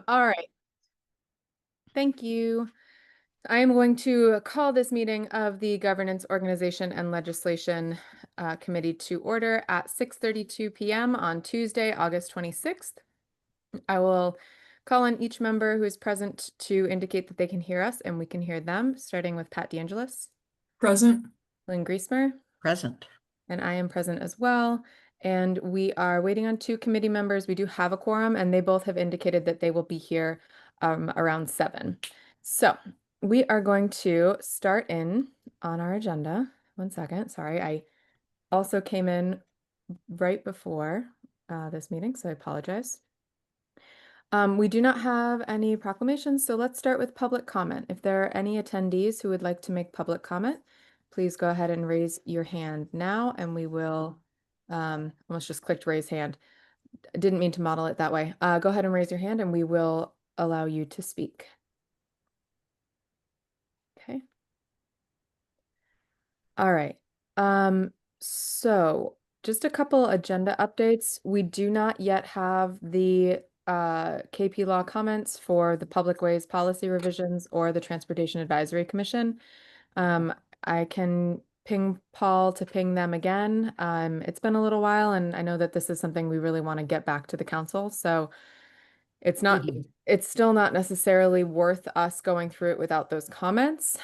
All right. Thank you. I am going to call this meeting of the Governance, Organization, and Legislation Committee to order at 6:32 p.m. on Tuesday, August 26th. I will call on each member who is present to indicate that they can hear us and we can hear them, starting with Pat DeAngelis, Present. Lynn Griesmer, Present. and I am present as well. And we are waiting on two committee members. We do have a quorum, and they both have indicated that they will be here around 7. So we are going to start in on our agenda. One second. Sorry, I also came in right before this meeting, so I apologize. We do not have any proclamations, so let's start with public comment. If there are any attendees who would like to make public comment, please go ahead and raise your hand now, and we will, almost just clicked raise hand. I didn't mean to model it that way. Go ahead and raise your hand and we will allow you to speak. Okay. All right. So just a couple agenda updates. We do not yet have the KP Law comments for the Public Ways Policy Revisions or the Transportation Advisory Commission. I can ping Paul to ping them again. It's been a little while, and I know that this is something we really want to get back to the council. So it's still not necessarily worth us going through it without those comments,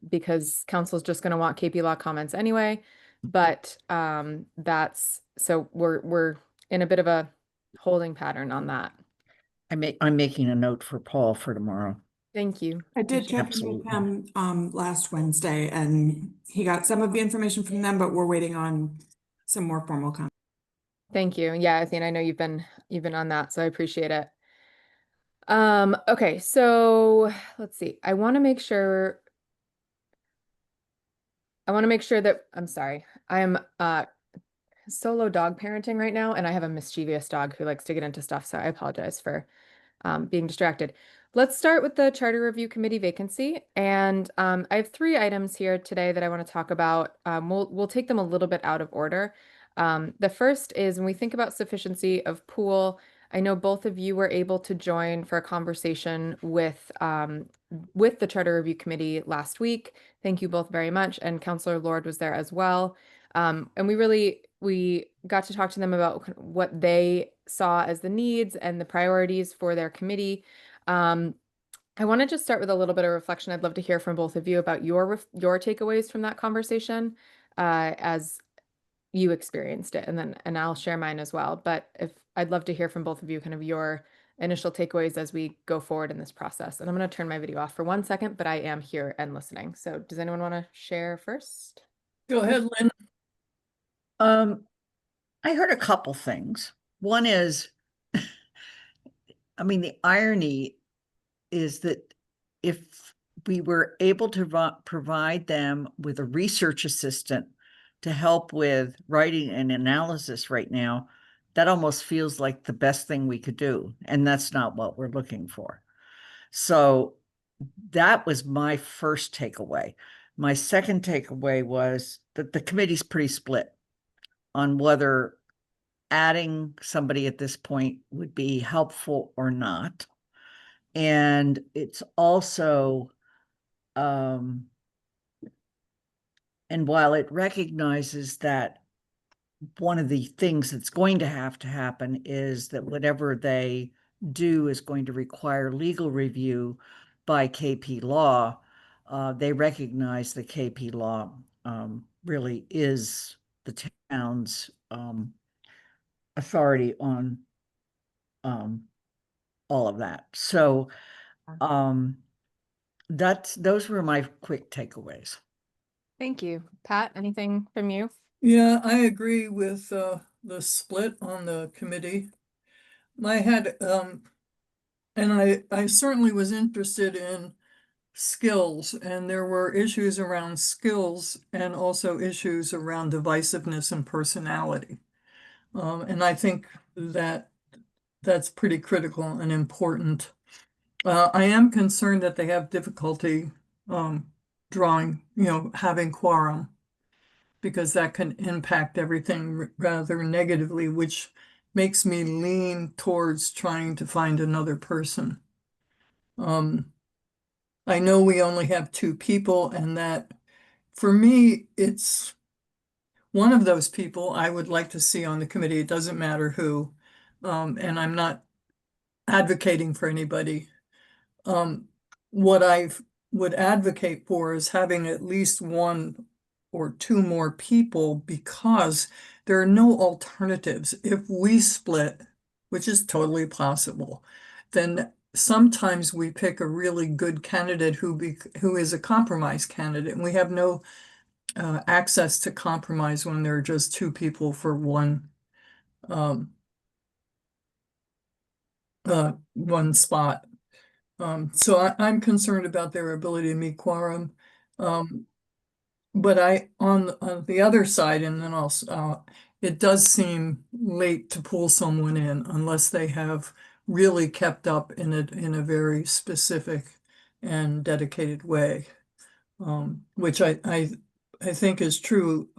because council's just going to want KP Law comments anyway. But so we're in a bit of a holding pattern on that. I'm making a note for Paul for tomorrow. Thank you. I did check with him last Wednesday, and he got some of the information from them, but we're waiting on some more formal comments. Thank you. Yeah, Athena, I know you've been on that, so I appreciate it. Okay, so let's see. I want to make sure that I'm sorry. I am solo dog parenting right now, and I have a mischievous dog who likes to get into stuff, so I apologize for being distracted. Let's start with the Charter Review Committee vacancy, and I have 3 items here today that I want to talk about. We'll take them a little bit out of order. The first is when we think about sufficiency of pool. I know both of you were able to join for a conversation with the Charter Review Committee last week. Thank you both very much, and Councillor Lord was there as well. And we got to talk to them about what they saw as the needs and the priorities for their committee. I want to just start with a little bit of reflection. I'd love to hear from both of you about your takeaways from that conversation as you experienced it, and I'll share mine as well. But I'd love to hear from both of you kind of your initial takeaways as we go forward in this process. And I'm going to turn my video off for 1 second, but I am here and listening. So does anyone want to share first? Go ahead, Lynn. I heard a couple things. One is, I mean, the irony is that if we were able to provide them with a research assistant to help with writing and analysis right now, that almost feels like the best thing we could do. And that's not what we're looking for. So that was my first takeaway. My second takeaway was that the committee's pretty split on whether adding somebody at this point would be helpful or not. And it's also, and while it recognizes that one of the things that's going to happen is that whatever they do is going to require legal review by KP Law, they recognize that KP Law really is the town's authority on all of that. So those were my quick takeaways. Thank you. Pat, anything from you? Yeah, I agree with the split on the committee. I had and I certainly was interested in skills, and there were issues around skills and also issues around divisiveness and personality. And I think that that's pretty critical and important. I am concerned that they have difficulty drawing, having quorum, because that can impact everything rather negatively, which makes me lean towards trying to find another person. I know we only have 2 people, and that, for me, it's one of those people I would like to see on the committee. It doesn't matter who. And I'm not advocating for anybody. What I would advocate for is having at least 1 or 2 more people, because there are no alternatives. If we split, which is totally possible, then sometimes we pick a really good candidate who is a compromise candidate, and we have no access to compromise when there are just 2 people for um, one spot. So I'm concerned about their ability to meet quorum. But on the other side, and then also, it does seem late to pull someone in unless they have really kept up in a very specific and dedicated way. Which I think is true,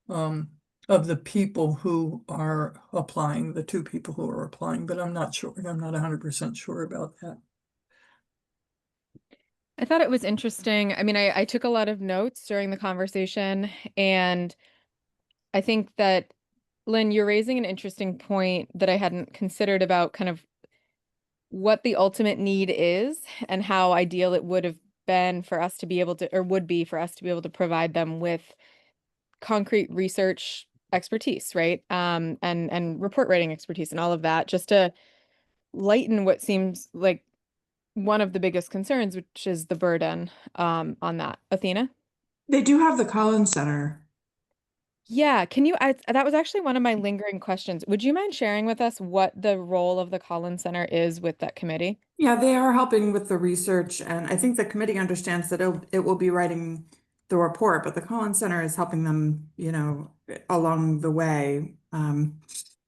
of the people who are applying, the 2 people who are applying, but I'm not sure. I'm not 100% sure about that. I thought it was interesting. I mean, I took a lot of notes during the conversation, and I think that, Lynn, you're raising an interesting point that I hadn't considered about kind of what the ultimate need is and how ideal it would have been for us to be able to, or would be for us to be able to provide them with concrete research expertise, right? And report writing expertise and all of that, just to lighten what seems like one of the biggest concerns, which is the burden on that. Athena? They do have the Collins Center. Yeah, that was actually one of my lingering questions. Would you mind sharing with us what the role of the Collins Center is with that committee? Yeah, they are helping with the research, and I think the committee understands that it will be writing the report, but the Collins Center is helping them, along the way,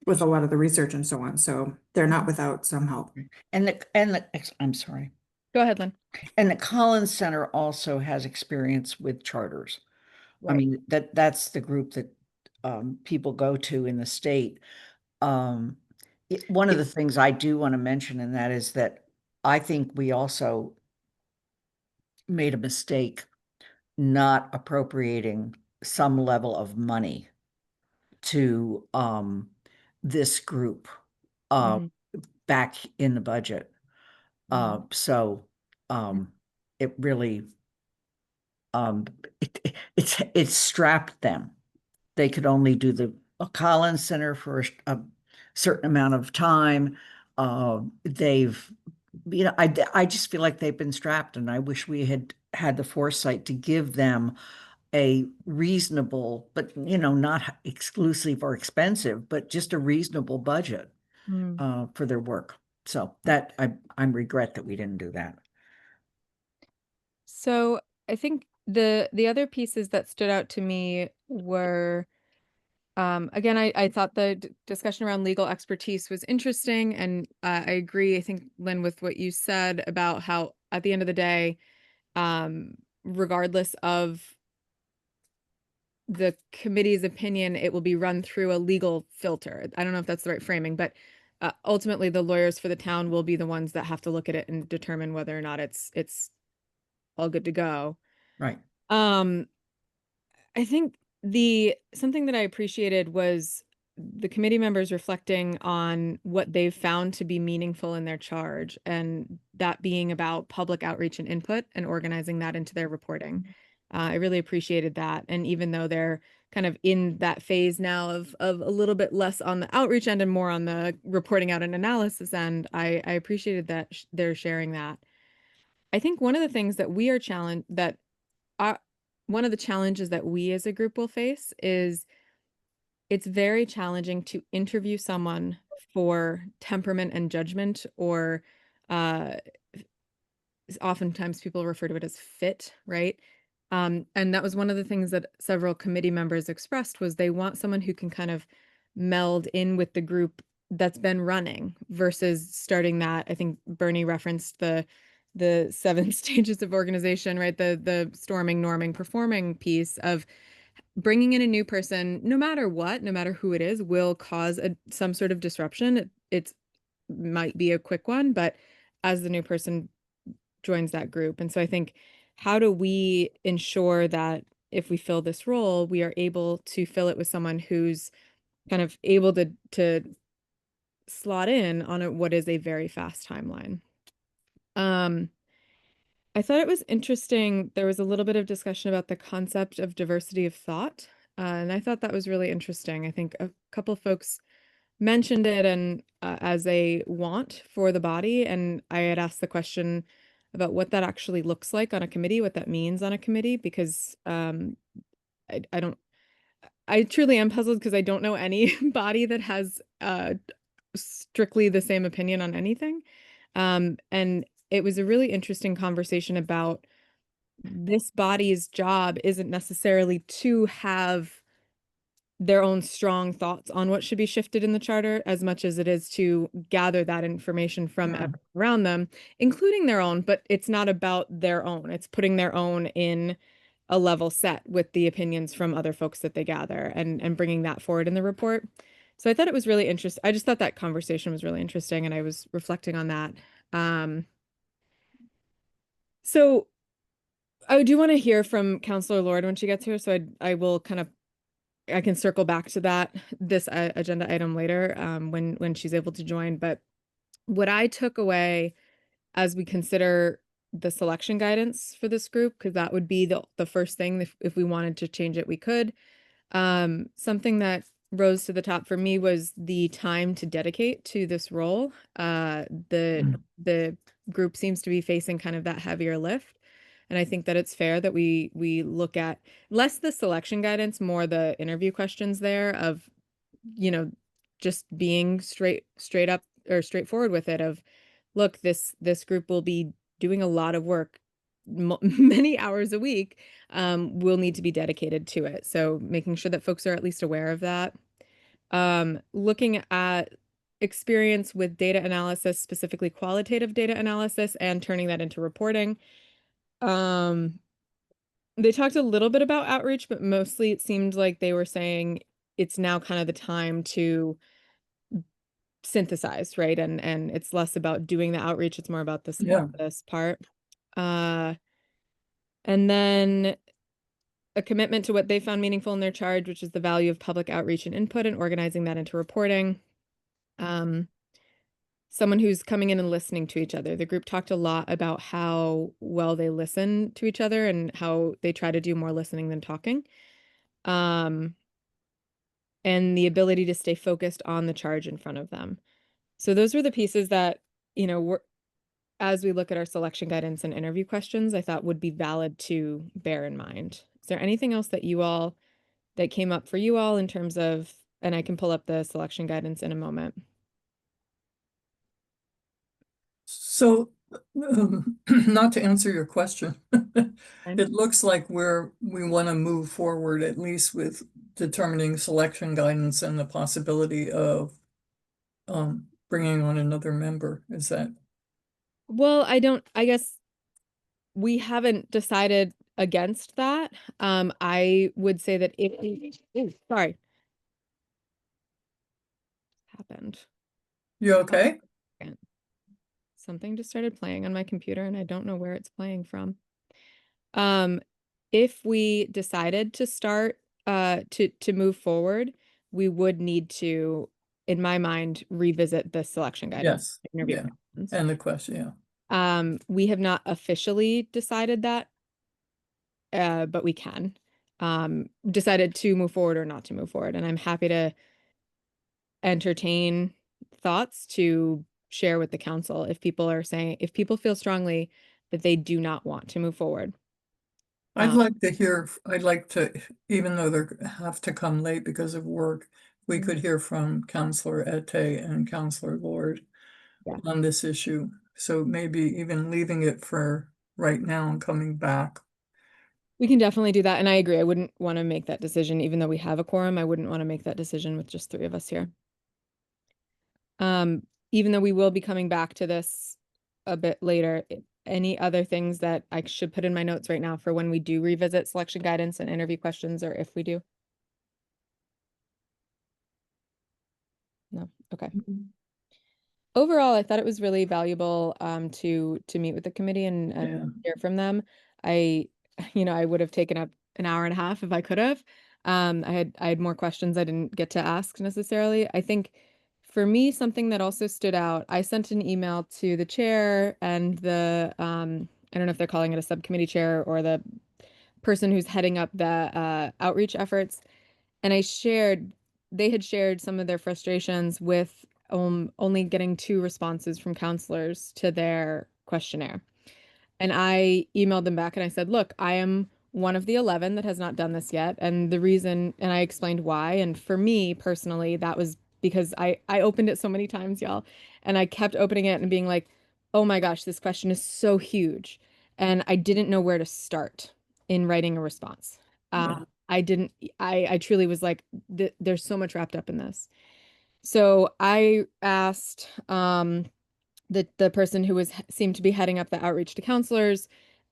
with a lot of the research and so on. So they're not without some help. I'm sorry. Go ahead, Lynn. And the Collins Center also has experience with charters. I Right. mean, that's the group that people go to in the state. One of the things I do want to mention, and that is that I think we also made a mistake not appropriating some level of money to this group back in the budget. So it really it's strapped them. They could only do the Collins Center for a certain amount of time. They've, I just feel like they've been strapped, and I wish we had had the foresight to give them a reasonable, but not exclusive or expensive, but just a reasonable budget for their work. So that I regret that we didn't do that. So I think the other pieces that stood out to me were, again, I thought the discussion around legal expertise was interesting, and I agree, I think, Lynn, with what you said about how at the end of the day, regardless of the committee's opinion, it will be run through a legal filter. I don't know if that's the right framing, but ultimately the lawyers for the town will be the ones that have to look at it and determine whether or not it's all good to go. Right. I think something that I appreciated was the committee members reflecting on what they've found to be meaningful in their charge, and that being about public outreach and input and organizing that into their reporting. I really appreciated that. And even though they're kind of in that phase now of a little bit less on the outreach end and more on the reporting out and analysis end, I appreciated that they're sharing that. I think one of the things that we are challenged that one of the challenges that we as a group will face is it's very challenging to interview someone for temperament and judgment, or oftentimes people refer to it as fit, right? And that was one of the things that several committee members expressed, was they want someone who can kind of meld in with the group that's been running versus starting that. I think Bernie referenced the 7 stages of organization, right? The storming, norming, performing piece of bringing in a new person, no matter what, no matter who it is, will cause some sort of disruption. It's might be a quick one, but as the new person joins that group. And so I think, how do we ensure that if we fill this role, we are able to fill it with someone who's kind of able to slot in on what is a very fast timeline. I thought it was interesting. There was a little bit of discussion about the concept of diversity of thought. And I thought that was really interesting. I think a couple folks mentioned it and as a want for the body. And I had asked the question about what that actually looks like on a committee, what that means on a committee, because I truly am puzzled because I don't know any body that has strictly the same opinion on anything. And it was a really interesting conversation about this body's job isn't necessarily to have their own strong thoughts on what should be shifted in the charter as much as it is to gather that information from Yeah. everyone around them, including their own, but it's not about their own. It's putting their own in a level set with the opinions from other folks that they gather and bringing that forward in the report. So I thought it was really interesting. I just thought that conversation was really interesting and I was reflecting on that. So I do want to hear from Councillor Lord when she gets here. So I will I can circle back to this agenda item later when she's able to join. But what I took away as we consider the selection guidance for this group, because that would be the first thing if we wanted to change it, we could. Something that rose to the top for me was the time to dedicate to this role. The group seems to be facing kind of that heavier lift. And I think that it's fair that we look at less the selection guidance, more the interview questions there of, just being straight up or straightforward with it of, look, this group will be doing a lot of work, many hours a week, will need to be dedicated to it. So making sure that folks are at least aware of that. Looking at experience with data analysis, specifically qualitative data analysis, and turning that into reporting. They talked a little bit about outreach, but mostly it seemed like they were saying it's now kind of the time to synthesize, right? And it's less about doing the outreach, it's more about this part. And then a commitment to what they found meaningful in their charge, which is the value of public outreach and input and organizing that into reporting. Someone who's coming in and listening to each other. The group talked a lot about how well they listen to each other and how they try to do more listening than talking. And the ability to stay focused on the charge in front of them. So those were the pieces that, as we look at our selection guidance and interview questions, I thought would be valid to bear in mind. Is there anything else that that came up for you all in terms of, and I can pull up the selection guidance in a moment. So, not to answer your question, it looks like we want to move forward at least with determining selection guidance and the possibility of bringing on another member. Is that? Well, I guess we haven't decided against that. I would say that sorry. Happened. You okay? Something just started playing on my computer and I don't know where it's playing from. If we decided to start to move forward, we would need to, in my mind, revisit the selection guidance. Yes. Interview Yeah. questions. And the question, yeah. We have not officially decided that, but we can decided to move forward or not to move forward. And I'm happy to entertain thoughts to share with the council if people feel strongly that they do not want to move forward. I'd like to, even though they have to come late because of work, we could hear from Councillor Ette and Councillor Lord on this issue. So maybe even leaving it for right now and coming back. We can definitely do that. And I agree. I wouldn't want to make that decision, even though we have a quorum. I wouldn't want to make that decision with just 3 of us here. Even though we will be coming back to this a bit later, any other things that I should put in my notes right now for when we do revisit selection guidance and interview questions, or if we do? No, okay. Overall, I thought it was really valuable to meet with the committee and Yeah. hear from them. I I would have taken up an hour and a half if I could have. I had more questions I didn't get to ask necessarily. I think for me, something that also stood out, I sent an email to the chair and the I don't know if they're calling it a subcommittee chair or the person who's heading up the outreach efforts, and they had shared some of their frustrations with only getting 2 responses from counselors to their questionnaire. And I emailed them back and I said, look, I am one of the 11 that has not done this yet. And the reason, and I explained why. And for me personally, that was because I opened it so many times, y'all. And I kept opening it and being like, oh my gosh, this question is so huge. And I didn't know where to start in writing a response. Yeah. I didn't, I truly was like, there's so much wrapped up in this. So I asked, the person who seemed to be heading up the outreach to counselors,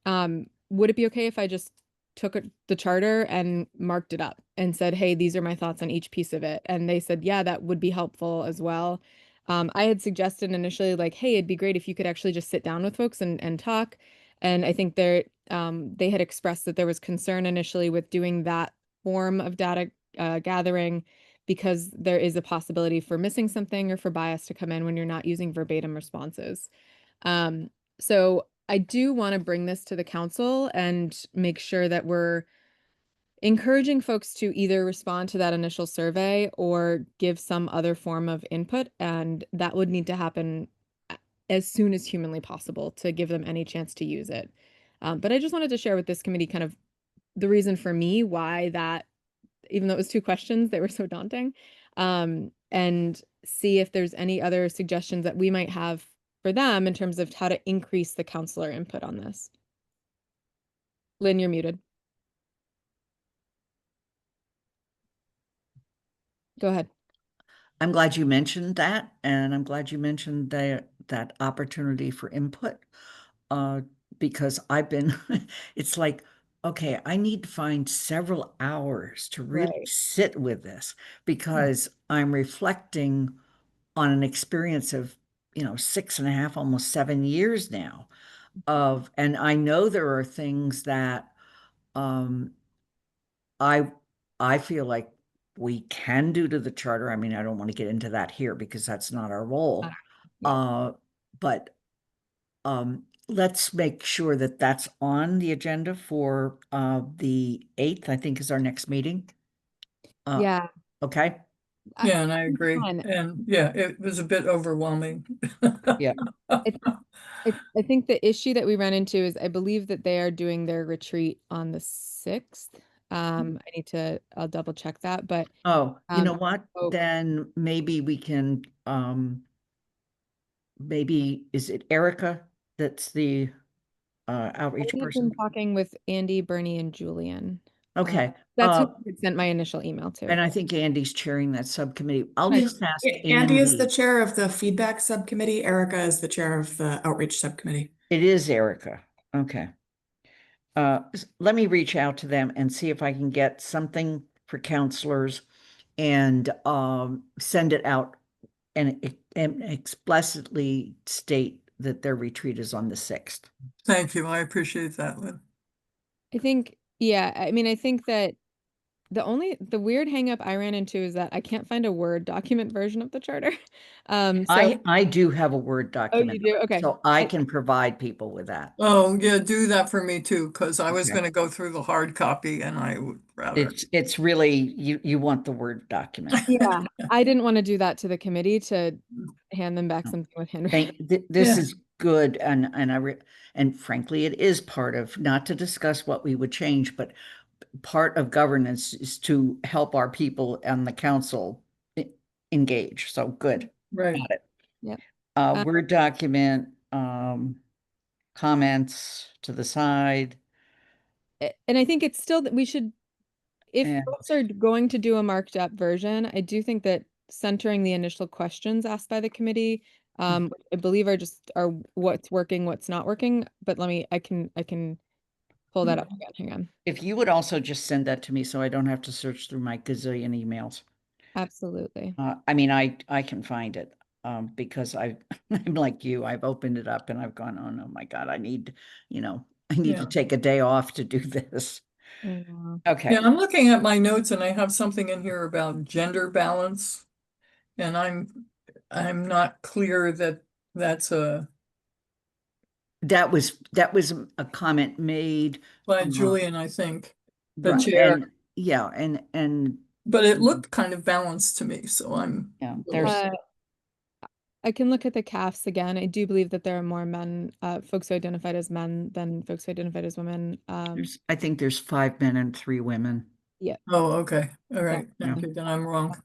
would it be okay if I just took the charter and marked it up and said, hey, these are my thoughts on each piece of it? And they said, yeah, that would be helpful as well. I had suggested initially, like, hey, it'd be great if you could actually just sit down with folks and talk. And I think they had expressed that there was concern initially with doing that form of data gathering, because there is a possibility for missing something or for bias to come in when you're not using verbatim responses. So I do want to bring this to the council and make sure that we're encouraging folks to either respond to that initial survey or give some other form of input. And that would need to happen as soon as humanly possible to give them any chance to use it. But I just wanted to share with this committee kind of the reason for me why that, even though it was 2 questions, they were so daunting. And see if there's any other suggestions that we might have for them in terms of how to increase the counselor input on this. Lynn, you're muted. Go ahead. I'm glad you mentioned that, and I'm glad you mentioned that opportunity for input. Because I've been, it's like, okay, I need to find several hours to really Right. sit with this because I'm reflecting on an experience of, 6.5, almost 7 years now and I know there are things that um I I feel like we can do to the charter. I mean, I don't want to get into that here because that's not our role. Yeah. But let's make sure that that's on the agenda for the 8th, I think is our next meeting. Yeah. Okay. Yeah, and I agree. Fine. And yeah, it was a bit overwhelming. Yeah. I think the issue that we run into is I believe that they are doing their retreat on the 6th. I'll double check that, but Oh, you know what? oh, Then maybe we can maybe is it Erica that's the outreach I have been person? talking with Andy, Bernie, and Julian. Okay. That's who I sent my initial email to. And I think Andy's chairing that subcommittee. I'll Nice. just ask Andy is the Andy. chair of the feedback subcommittee. Erica is the chair of the outreach subcommittee. It is Erica. Okay. Let me reach out to them and see if I can get something for counselors and send it out and explicitly state that their retreat is on the 6th. Thank you. I appreciate that, Lynn. I think, yeah, I mean, I think that the weird hang up I ran into is that I can't find a Word document version of the charter. I do have a Word Oh, you document, do? Okay. so I can provide people with that. Oh, yeah, do that for me too, because I was Okay. going to go through the hard copy and I would rather. It's really you want the Word document. Yeah, I didn't want to do that to the committee to hand them back No. something with handwriting. This Yeah. is good, and frankly, it is part of, not to discuss what we would change, but part of governance is to help our people and the council engage. So good. Right. Got it. Yep. Word document, comments to the side. And I think it's still that we should, if And folks are going to do a marked up version, I do think that centering the initial questions asked by the committee I believe are what's working, what's not working, but I can pull that up again. Hang on. If you would also just send that to me so I don't have to search through my gazillion emails. Absolutely. I mean, I can find it, because I'm like you, I've opened it up and I've gone, oh no, my God, I need Yeah. to take a day off to do this. I know. Okay. Yeah, I'm looking at my notes and I have something in here about gender balance. And I'm not clear that that's That was a comment made by Julian, I think, the right, chair. and yeah, and But it looked kind of balanced to me, so I'm. yeah, there's I can look at the CAFs again. I do believe that there are more men, folks who identified as men than folks who identified as women. I think there's 5 men and 3 women. Yeah, Oh, okay. All right. Yeah. Thank you. Then I'm wrong.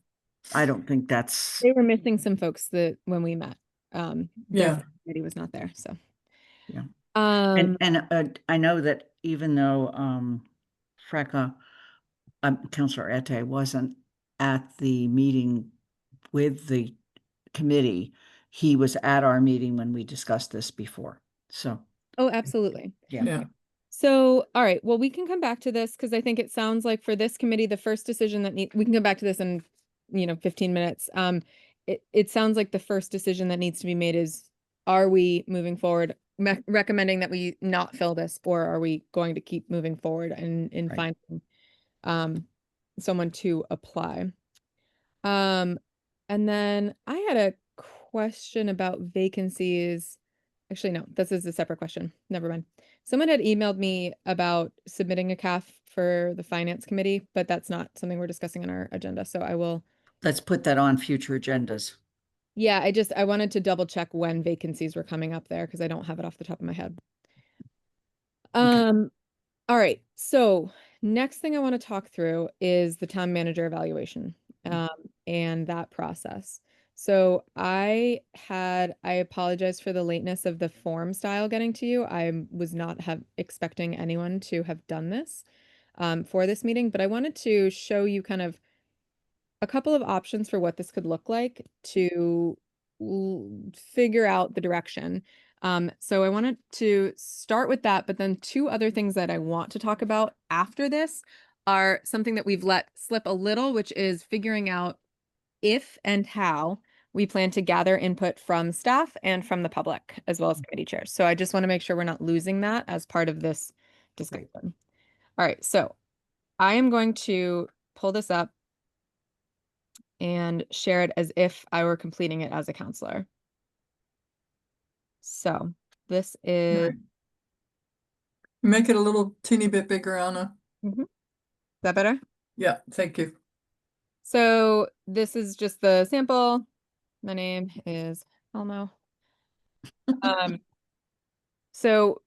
I don't think that's they were missing some folks that when we met, their Yeah. committee was not there. So, yeah. um, And I know that even though Freka, Councillor Ette wasn't at the meeting with the committee, he was at our meeting when we discussed this before. So oh, absolutely. yeah. Yeah. So, all right. Well, we can come back to this because I think it sounds like for this committee, the first decision we can come back to this in, 15 minutes. It sounds like the first decision that needs to be made is, are we moving forward, recommending that we not fill this, or are we going to keep moving forward and Right. finding, someone to apply? And then I had a question about vacancies. Actually, no, this is a separate question. Never mind. Someone had emailed me about submitting a CAF for the finance committee, but that's not something we're discussing on our agenda. So I will, Let's put that on future agendas. yeah, I wanted to double check when vacancies were coming up there because I don't have it off the top of my head. Okay. All right. So next thing I want to talk through is the town manager evaluation, and that process. So I apologize for the lateness of the form style getting to you. I was not expecting anyone to have done this, for this meeting, but I wanted to show you kind of a couple of options for what this could look like to figure out the direction. So I wanted to start with that, but then 2 other things that I want to talk about after this are something that we've let slip a little, which is figuring out if and how we plan to gather input from staff and from the public, as well as committee chairs. So I just want to make sure we're not losing that as part of this discussion. All right, so I am going to pull this up and share it as if I were completing it as a counselor. So this is, Right. Make it a little teeny bit bigger, Anna. is that better? Yeah, thank you. So this is just the sample. My name is Elmo. So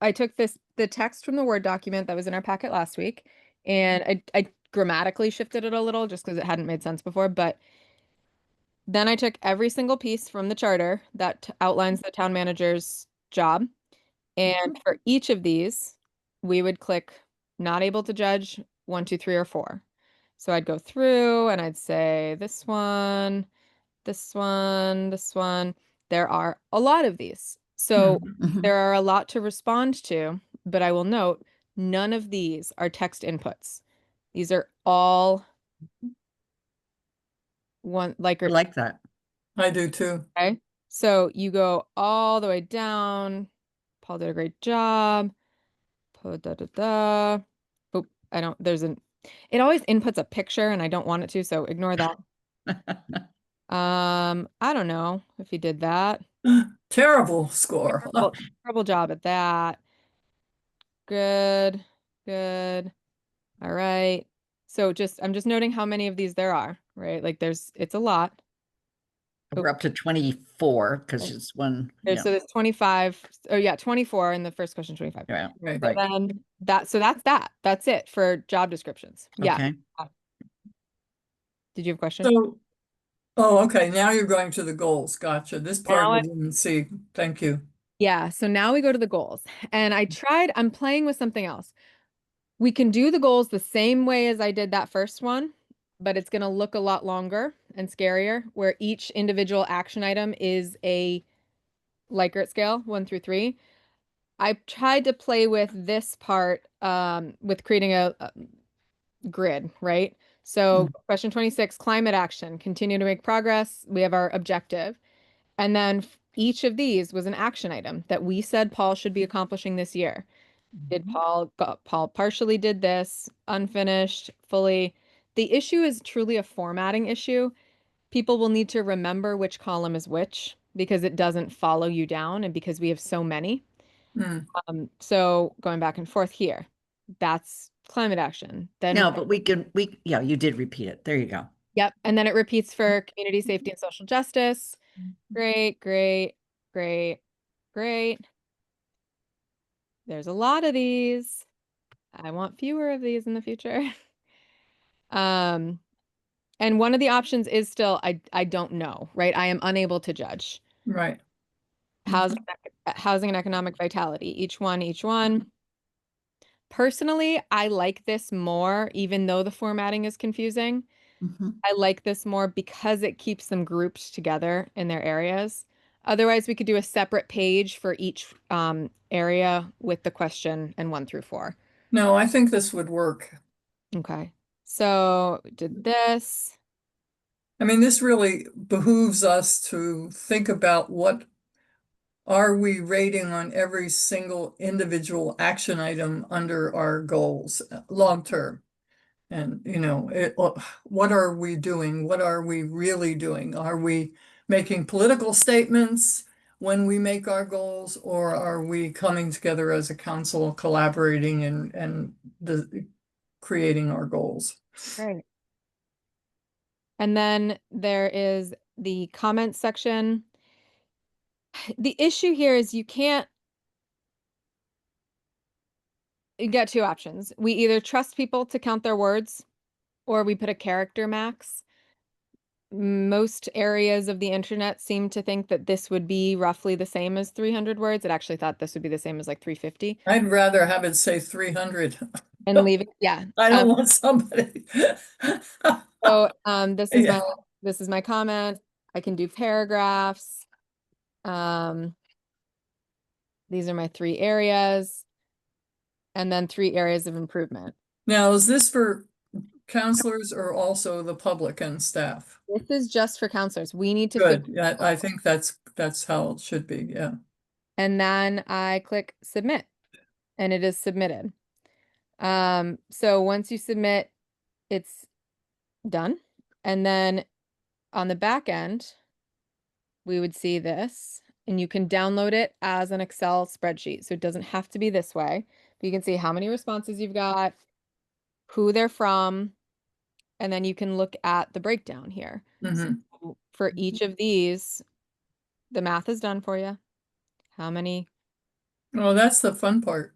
I took the text from the Word document that was in our packet last week, and I grammatically shifted it a little just because it hadn't made sense before, but then I took every single piece from the charter that outlines the town manager's job. And for each of these, we would click not able to judge 1, 2, 3, or 4. So I'd go through and I'd say this one, this one, this one. There are a lot of these. So Mhm. there are a lot to respond to, but I will note none of these are text inputs. These are all one I like that. I do too. okay. So you go all the way down. Paul did a great job. Oh, it always inputs a picture and I don't want it to, so ignore that. I don't know if he did that. Terrible score. Terrible job at that. Good, good. All right. So I'm just noting how many of these there are, right? Like it's a lot. We're up to 24 because it's one. So there's 25. Oh yeah, 24 in the first question, 25. Yeah. Right. Right. Then that's that. That's it for job descriptions. Yeah. Okay. Did you have a question? So, okay, now you're going to the goals. Gotcha. This part Now I didn't see. Thank you. Yeah, so now we go to the goals. And I'm playing with something else. We can do the goals the same way as I did that first one, but it's going to look a lot longer. and scarier, where each individual action item is a Likert scale, 1 through 3. I tried to play with this part with creating a grid, right? So question 26, climate action, continue to make progress. We have our objective. And then each of these was an action item that we said Paul should be accomplishing this year. Did Paul partially did this, unfinished, fully. The issue is truly a formatting issue. People will need to remember which column is which because it doesn't follow you down and because we have so many. Mm. So going back and forth here, that's climate action. Then No, but yeah, you did repeat it. There you go. yep. And then it repeats for community safety and social justice. Great, great, great, great. There's a lot of these. I want fewer of these in the future. And one of the options is still I don't know, right? I am unable to judge. Right. Housing and economic vitality. Each one. Personally, I like this more, even though the formatting is confusing. Mhm. I like this more because it keeps them grouped together in their areas. Otherwise, we could do a separate page for each area with the question and 1 through 4. No, I think this would work. Okay. So we did this. I mean, this really behooves us to think about what are we rating on every single individual action item under our goals, long term? And, you know, what are we doing? What are we really doing? Are we making political statements when we make our goals, or are we coming together as a council, collaborating and creating our goals? Right. And then there is the comments section. The issue here is you get 2 options. We either trust people to count their words or we put a character max. Most areas of the internet seem to think that this would be roughly the same as 300 words. It actually thought this would be the same as like 350 I'd rather have it say 300. and leave it. Yeah. I don't want somebody. So this is Yeah. my comment. I can do paragraphs. These are my 3 areas. And then 3 areas of improvement. Now, is this for counselors or also the public and staff? This is just for counselors. We need to Good. figure Yeah, I think that's how it should be. Yeah. and then I click submit and it is submitted. So once you submit, it's done. And then on the back end, we would see this and you can download it as an Excel spreadsheet. So it doesn't have to be this way, but you can see how many responses you've got, who they're from, and then you can look at the breakdown here. Mhm. So for each of these, the math is done for you. How many? Well, that's the fun part.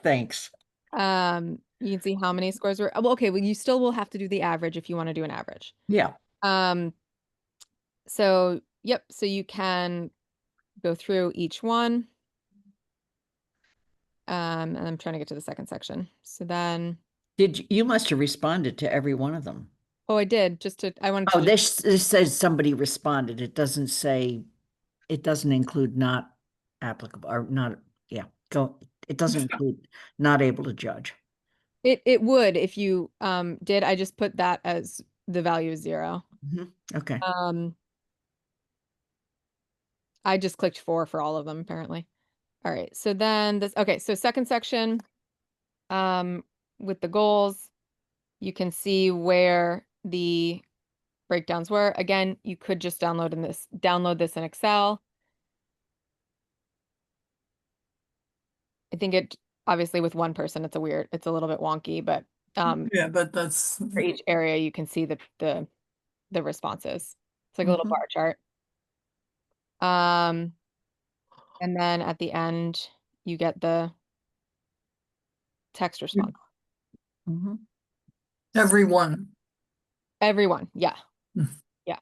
Thanks. You can see how many scores were. Well, okay, well, you still will have to do the average if you want to do an average. Yeah. So yep, so you can go through each one. And I'm trying to get to the second section. So then, You must have responded to every one of them. oh, I did I wanted Oh, to this says somebody responded. It doesn't include not applicable or not, yeah, it doesn't include not able to judge. it would if you did. I just put that as the value is 0. Okay. I just clicked 4 for all of them apparently. All right, so then okay, so second section, with the goals, you can see where the breakdowns were. Again, you could just download this in Excel. I think it obviously with one person, it's a little bit wonky, but Yeah, but that's for each area, you can see the responses. It's like a little bar chart. And then at the end, you get the text response. everyone. Everyone, yeah. Mm. Yeah.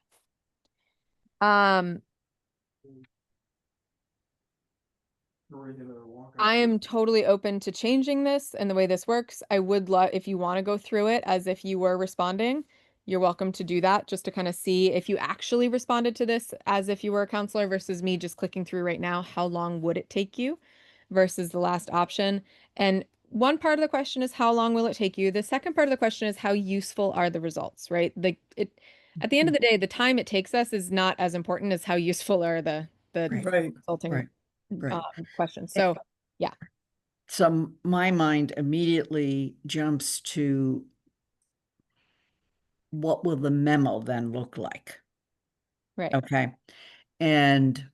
I am totally open to changing this and the way this works. I would love if you want to go through it as if you were responding, you're welcome to do that just to kind of see if you actually responded to this as if you were a counselor versus me just clicking through right now. How long would it take you versus the last option? And one part of the question is how long will it take you? The second part of the question is how useful are the results, right? At the end of the day, the time it takes us is not as important as how useful are the Right. Right. resulting Right. Right. questions. So So my mind immediately jumps to what will the memo then look like? right. Okay. And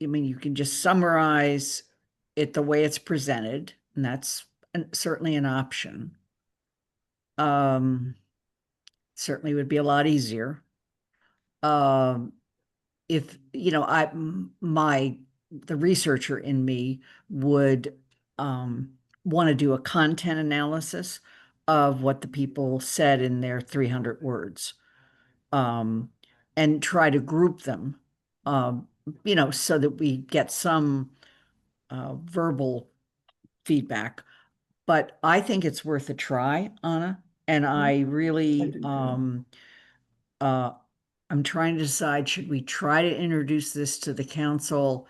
I mean, you can just summarize it the way it's presented, and that's certainly an option. Certainly would be a lot easier. If, you know, the researcher in me would want to do a content analysis of what the people said in their 300 words, and try to group them, you know, so that we get some verbal feedback. But I think it's worth a try, Anna, and I really do too. I'm trying to decide, should we try to introduce this to the council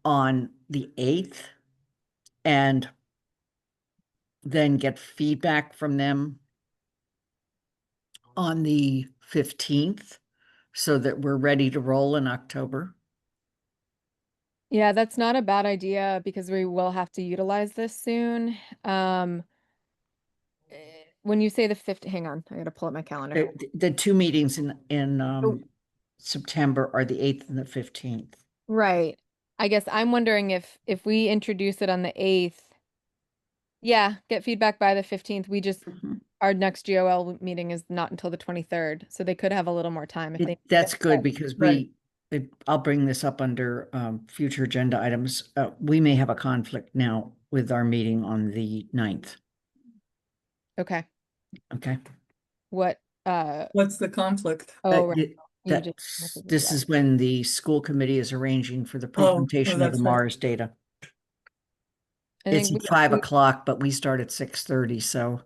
on the 8th and then get feedback from them on the 15th so that we're ready to roll in October? Yeah, that's not a bad idea because we will have to utilize this soon. When you say the 5th, hang on, I gotta pull up my calendar. The two meetings in Oh. September are the 8th and the 15th. Right. I guess I'm wondering if we introduce it on the 8th, yeah, get feedback by the 15th. We just Mhm. our next GOL meeting is not until the 23rd, so they could have a little more time if they That's good because Right. I'll bring this up under future agenda items. We may have a conflict now with our meeting on the 9th. Okay. Okay. What What's the conflict? oh right. You just This is when the school committee is arranging for the Oh, presentation of the that's right. Mars data. I It's think at 5 o'clock, but we start at 6:30, so.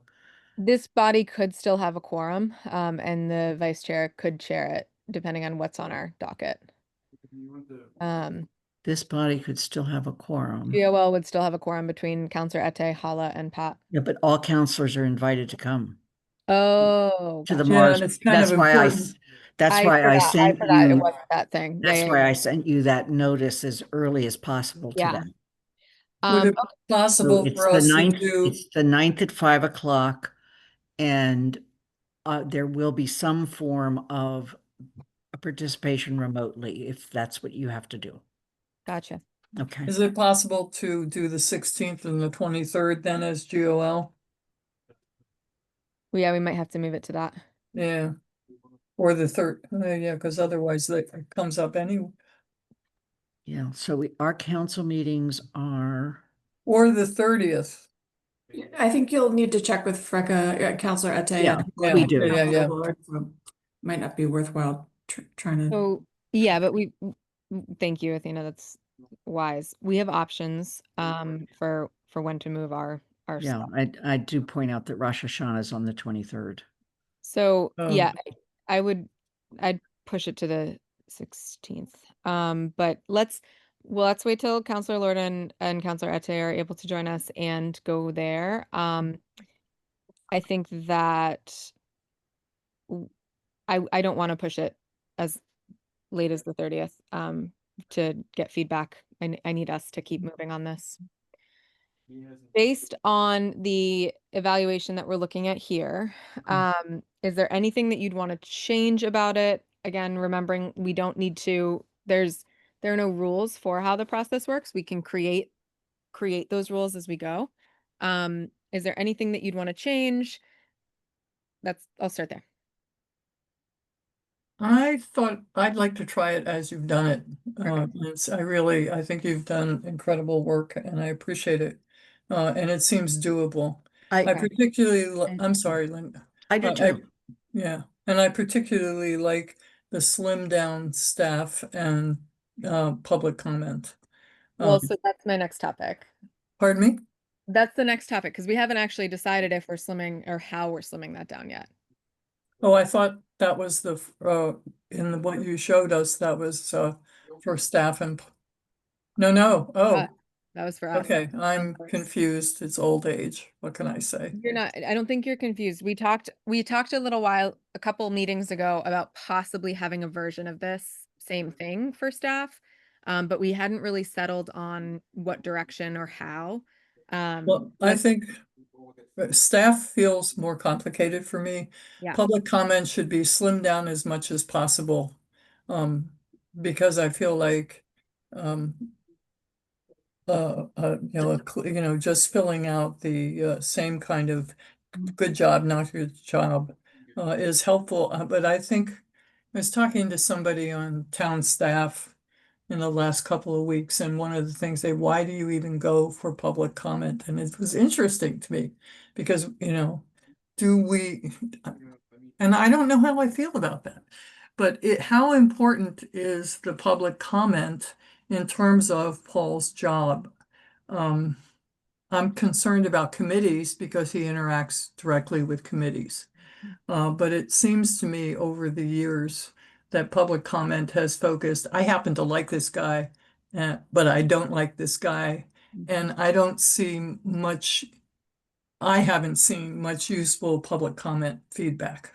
this body could still have a quorum, and the vice chair could chair it depending on what's on our docket. This body could still have a quorum. GOL would still have a quorum between Counselor Ete, Hala, and Pat. Yeah, but all counselors are invited to come Oh, to the gotcha. Yeah, Mars. and it's kind of important. That's I why I forgot. I sent forgot it you, wasn't that thing. Yeah, that's yeah, why yeah. I sent you that notice as early as possible to Yeah. them. Would it Okay. be possible for us to do, It's the 9th at 5 o'clock, and there will be some form of participation remotely if that's what you have to do. Gotcha. Okay. is it possible to do the 16th and the 23rd then as GOL? Well, yeah, we might have to move it to that. Yeah. Or the third, yeah, because otherwise that comes up anyway. Yeah, so our council meetings are, Or the 30th. I think you'll need to check with Freka, Counselor Ete. Yeah, and we do. Yeah. so might not be worthwhile trying to. So yeah, but thank you, Athena. That's wise. We have options for when to move our yeah, stuff. I do point out that Rosh Hashanah is on the 23rd. So yeah, Oh. I'd push it to the 16th. But let's wait till Counselor Lord and Counselor Ete are able to join us and go there. I think that I don't want to push it as late as the 30th to get feedback. I need us to keep moving on this. Based on the evaluation that we're looking at here, is there anything that you'd want to change about it? Again, remembering we don't need to, there are no rules for how the process works. We can create those rules as we go. Is there anything that you'd want to change? I'll start there. I thought I'd like to try it as you've done it. Perfect. I think you've done incredible work and I appreciate it. And it seems doable. I I particularly, I'm sorry, Linda. do too. Yeah, and I particularly like the slim down staff and public comment. Well, so that's my next topic. Pardon me? That's the next topic, because we haven't actually decided if we're slimming or how we're slimming that down yet. Oh, I thought that was what you showed us, that was, for staff and, no, Uh, oh, That was for us. okay, I'm Course. confused. It's old age. What can I say? You're not, I don't think you're confused. We talked a couple meetings ago about possibly having a version of this same thing for staff. But we hadn't really settled on what direction or how. Well, I think staff feels more complicated for me. Yeah. Public comment should be slimmed down as much as possible. Because I feel like, um, just filling out the, same kind of good job, not good job, is helpful. But I think I was talking to somebody on town staff in the last couple of weeks, and one of the things why do you even go for public comment? And it was interesting to me because, do we, and I don't know how I feel about that, but how important is the public comment in terms of Paul's job? Um, I'm concerned about committees because he interacts directly with committees. But it seems to me over the years that public comment has focused, I happen to like this guy, but I don't like this guy. And I haven't seen much useful public comment feedback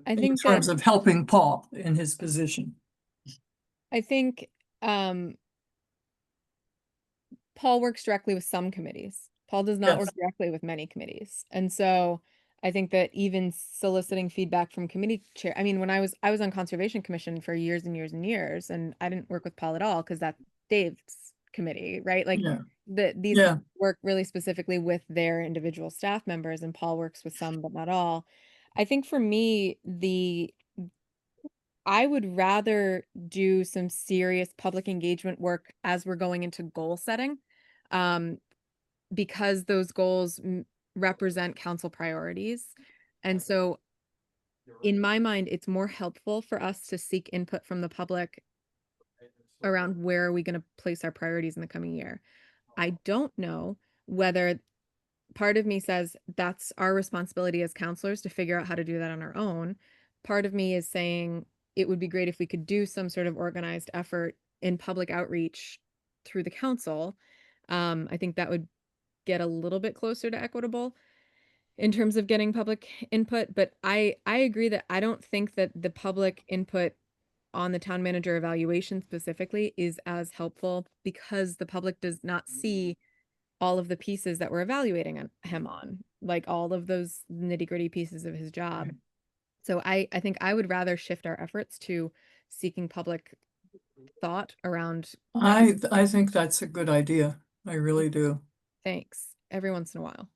I in think that, terms of helping Paul in his position. I think, Paul works directly with some committees. Paul does not Yes. work directly with many committees. And so I think that even soliciting feedback from committee chair, I mean, when I was on Conservation Commission for years and years and years, and I didn't work with Paul at all because that's Dave's committee, right? Like Yeah, these yeah. work really specifically with their individual staff members, and Paul works with some, but not all. I think for me, I would rather do some serious public engagement work as we're going into goal setting. Um, because those goals represent council priorities. And so in my mind, it's more helpful for us to seek input from the public around where are we going to place our priorities in the coming year. I don't know whether part of me says that's our responsibility as counselors to figure out how to do that on our own. Part of me is saying it would be great if we could do some sort of organized effort in public outreach through the council. I think that would get a little bit closer to equitable in terms of getting public input, but I agree that I don't think that the public input on the town manager evaluation specifically is as helpful because the public does not see all of the pieces that we're evaluating him on, like all of those nitty-gritty pieces of his job. Right. So I think I would rather shift our efforts to seeking public thought around I think that's a good idea. I really do. thanks every once in a while.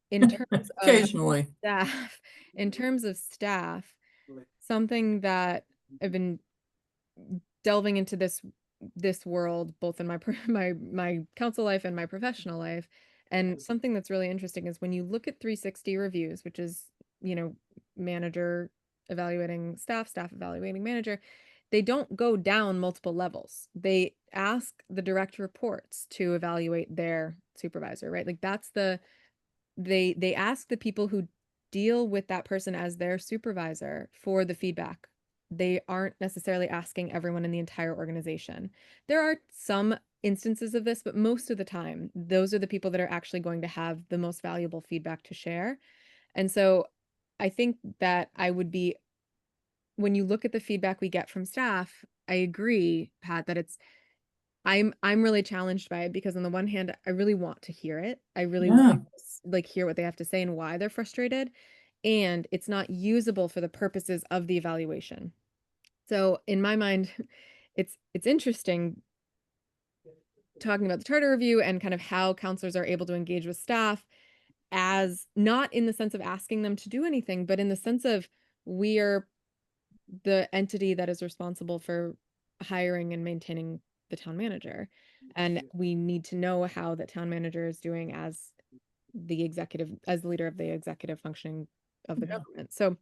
In terms of Occasionally. staff, in terms of staff, something that I've been delving into this world, both in my my council life and my professional life, and something that's really interesting is when you look at 360 reviews, which is, manager evaluating staff, staff evaluating manager, they don't go down multiple levels. They ask the direct reports to evaluate their supervisor, right? Like that's they ask the people who deal with that person as their supervisor for the feedback. They aren't necessarily asking everyone in the entire organization. There are some instances of this, but most of the time, those are the people that are actually going to have the most valuable feedback to share. And so I think that when you look at the feedback we get from staff, I agree, Pat, that I'm really challenged by it because on the one hand, I really want to hear it. I really Yeah. want to like hear what they have to say and why they're frustrated. And it's not usable for the purposes of the evaluation. So in my mind, it's interesting talking about the charter review and kind of how counselors are able to engage with staff as not in the sense of asking them to do anything, but in the sense of we are the entity that is responsible for hiring and maintaining the town manager. And we need to know how the town manager is doing as as the leader of the executive functioning of the Yeah. government. So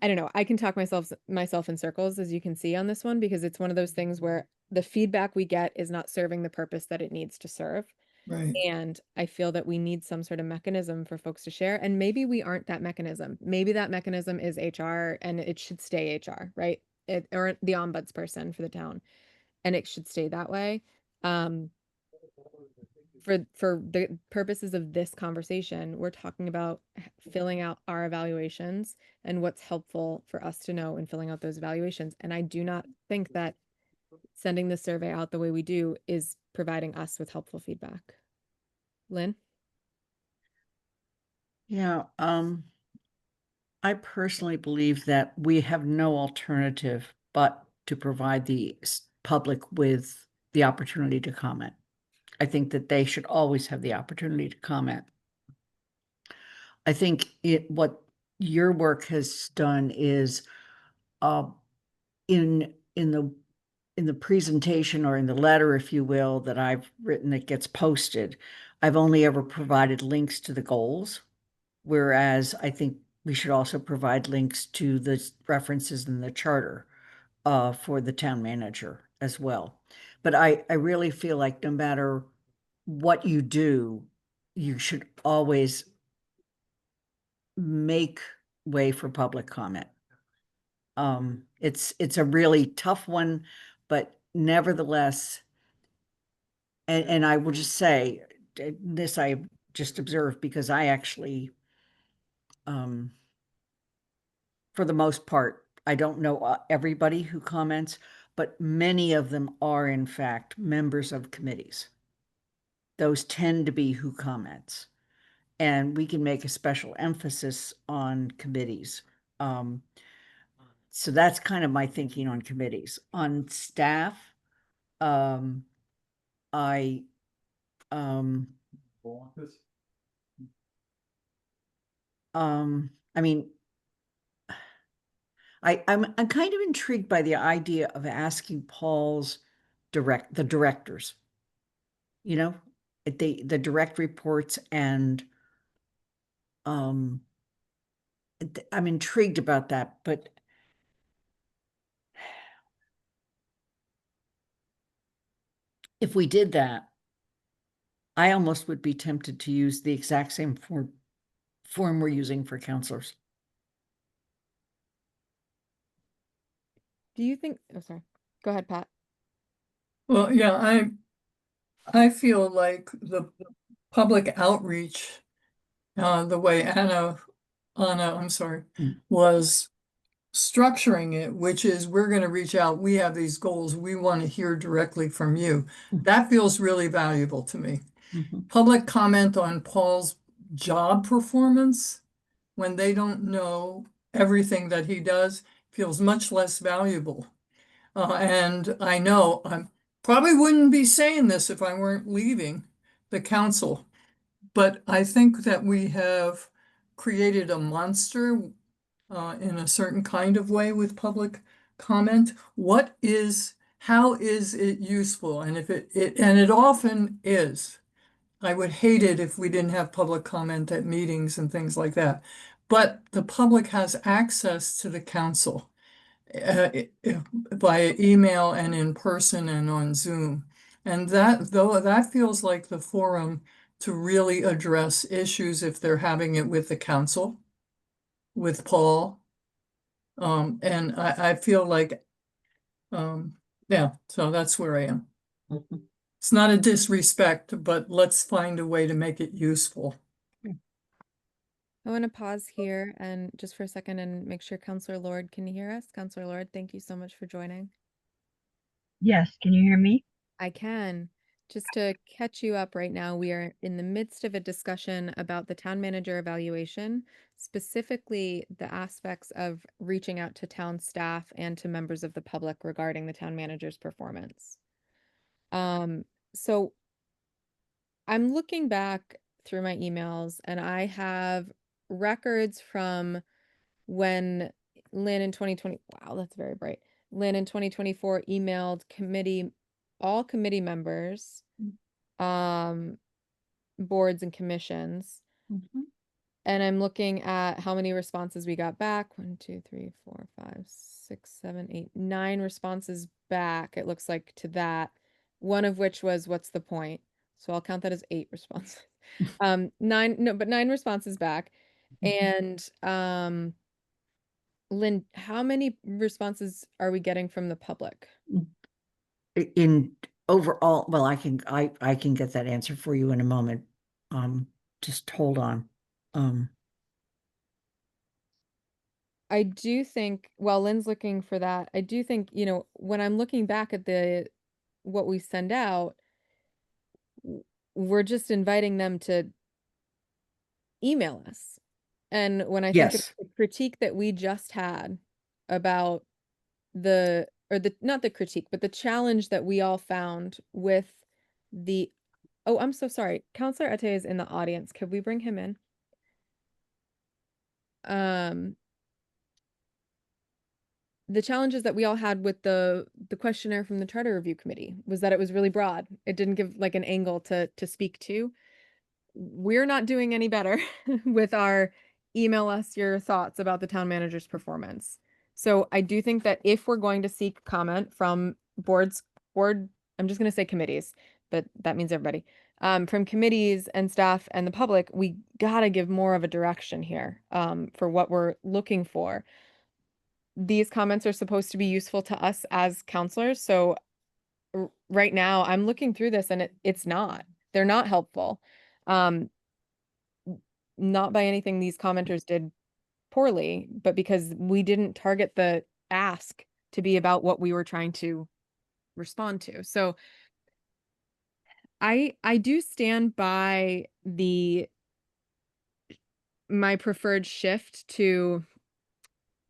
I don't know. I can talk myself in circles, as you can see on this one, because it's one of those things where the feedback we get is not serving the purpose that it needs to serve. Right. And I feel that we need some sort of mechanism for folks to share. And maybe we aren't that mechanism. Maybe that mechanism is HR and it should stay HR, right? Or the ombuds person for the town. And it should stay that way. For the purposes of this conversation, we're talking about filling out our evaluations and what's helpful for us to know in filling out those evaluations. And I do not think that sending the survey out the way we do is providing us with helpful feedback. Lynn? Yeah, I personally believe that we have no alternative but to provide the public with the opportunity to comment. I think that they should always have the opportunity to comment. I think what your work has done is in the presentation or in the letter, if you will, that I've written that gets posted, I've only ever provided links to the goals, whereas I think we should also provide links to the references in the charter for the town manager as well. But I really feel like no matter what you do, you should always make way for public comment. It's a really tough one, but nevertheless, and I will just say this I just observed because I actually, for the most part, I don't know everybody who comments, but many of them are in fact members of committees. Those tend to be who comments. And we can make a special emphasis on committees. So that's kind of my thinking on committees. On staff, I I mean, I'm kind of intrigued by the idea of asking Paul's the directors, you know, the direct reports, and I'm intrigued about that, but if we did that, I almost would be tempted to use the exact same form we're using for counselors. Do you think, oh, sorry, go ahead, Pat. Well, yeah, I feel like the public outreach, the way Anna, I'm sorry, was structuring it, which is we're going to reach out. We have these goals. We want to hear directly from you. That feels really valuable to me. Public comment on Paul's job performance when they don't know everything that he does feels much less valuable. And I know I probably wouldn't be saying this if I weren't leaving the council, but I think that we have created a monster in a certain kind of way with public comment. How is it useful? And if and it often is. I would hate it if we didn't have public comment at meetings and things like that. But the public has access to the council via email and in person and on Zoom. And that feels like the forum to really address issues if they're having it with the council, with Paul. And I feel like, yeah, so that's where I am. It's not a disrespect, but let's find a way to make it useful. I want to pause here and just for a second and make sure Counselor Lord can hear us. Counselor Lord, thank you so much for joining. Yes, can you hear me? I can. Just to catch you up right now, we are in the midst of a discussion about the town manager evaluation, specifically the aspects of reaching out to town staff and to members of the public regarding the town manager's performance. So I'm looking back through my emails and I have records from when Lynn in 2020, wow, that's very bright. Lynn in 2024 emailed all committee members, boards and commissions. And I'm looking at how many responses we got back. 1, 2, 3, 4, 5, 6, 7, 8, 9 responses back. It looks like to that, one of which was, what's the point? So I'll count that as 8 responses. 9 responses back. And Lynn, how many responses are we getting from the public? In overall, well, I can get that answer for you in a moment. Just hold on. I do think, while Lynn's looking for that, I do think, when I'm looking back at what we send out, we're just inviting them to email us. And when I think of Yes. the critique that we just had about not the critique, but the challenge that we all found with oh, I'm so sorry. Counselor Ete is in the audience. Could we bring him in? The challenges that we all had with the questionnaire from the Charter Review Committee was that it was really broad. It didn't give like an angle to speak to. We're not doing any better with our email us your thoughts about the town manager's performance. So I do think that if we're going to seek comment from I'm just going to say committees, but that means everybody, from committees and staff and the public, we got to give more of a direction here, for what we're looking for. These comments are supposed to be useful to us as counselors. So right now I'm looking through this and it's not, they're not helpful. Not by anything these commenters did poorly, but because we didn't target the ask to be about what we were trying to respond to. So I do stand by my preferred shift to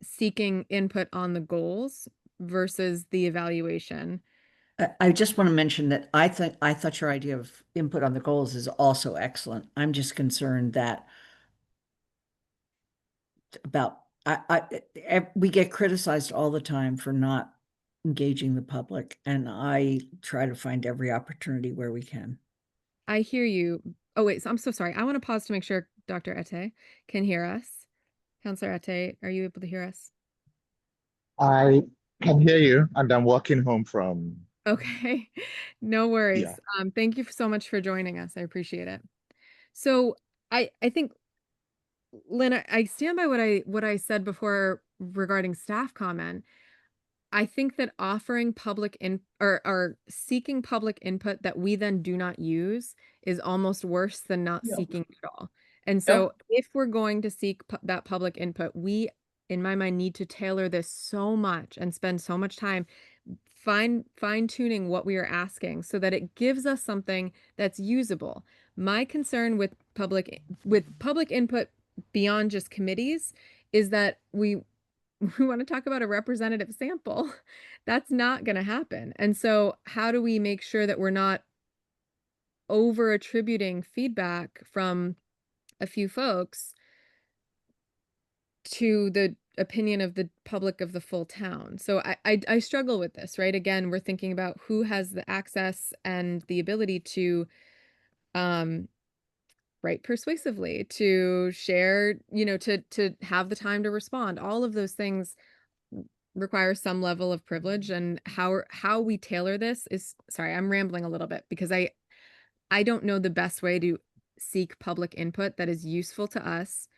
seeking input on the goals versus the evaluation. I just want to mention that I thought your idea of input on the goals is also excellent. I'm just concerned that we get criticized all the time for not engaging the public, and I try to find every opportunity where we can. I hear you. Oh, wait, so I'm so sorry. I want to pause to make sure Dr. Ete can hear us. Counselor Ete, are you able to hear us? I can hear you, and I'm walking home from. Okay, no worries. Yeah. Thank you so much for joining us. I appreciate it. So I think, Lynn, I stand by what I said before regarding staff comment. I think that offering or seeking public input that we then do not use is almost worse than not Yep. seeking at all. And so if we're going to seek that public input, we, in my mind, need to tailor this so much and spend so much time fine tuning what we are asking so that it gives us something that's usable. My concern with public input beyond just committees is that we want to talk about a representative sample. That's not going to happen. And so how do we make sure that we're not over attributing feedback from a few folks to the opinion of the public of the full town? So I struggle with this, right? Again, we're thinking about who has the access and the ability to write persuasively, to share, to have the time to respond. All of those things require some level of privilege, and how we tailor this is, sorry, I'm rambling a little bit because I don't know the best way to seek public input that is useful to us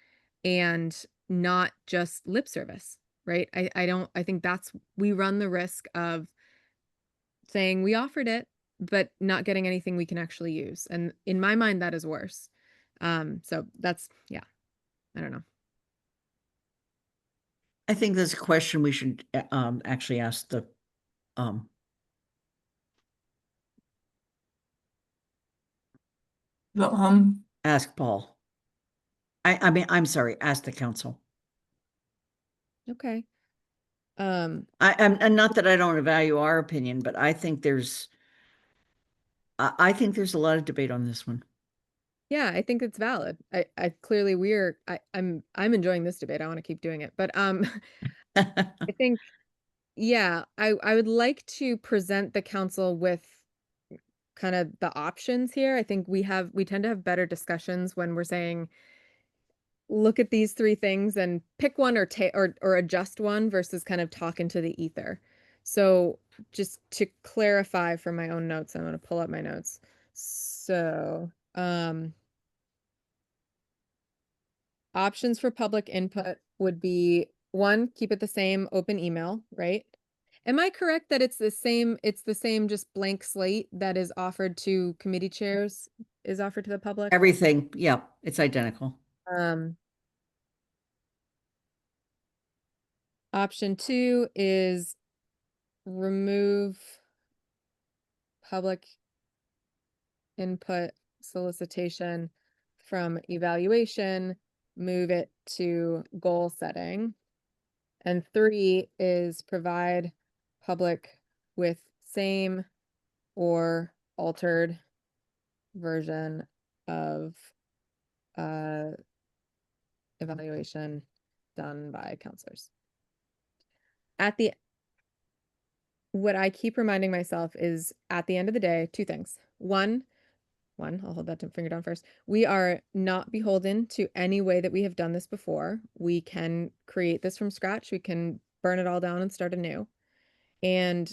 and not just lip service, right? I think we run the risk of saying we offered it, but not getting anything we can actually use. And in my mind, that is worse. So that's, yeah, I don't know. I think that's a question we should actually ask the ask Paul. I mean, I'm sorry, ask the council. Okay. I'm not that I don't value our opinion, but I think there's a lot of debate on this one. Yeah, I think it's valid. I clearly I'm enjoying this debate. I want to keep doing it. But I think, yeah, I would like to present the council with kind of the options here. I think we tend to have better discussions when we're saying, look at these 3 things and pick one or adjust one versus kind of talk into the ether. So just to clarify for my own notes, I'm going to pull up my notes. So, options for public input would be one, keep it the same, open email, right? Am I correct that it's the same just blank slate that is offered to committee chairs, is offered to the public? Everything, yeah, it's identical. Option two is remove public input solicitation from evaluation, move it to goal setting. And three is provide public with same or altered version of evaluation done by counselors. What I keep reminding myself is at the end of the day, two things. One, I'll hold that finger down first. We are not beholden to any way that we have done this before. We can create this from scratch. We can burn it all down and start anew. And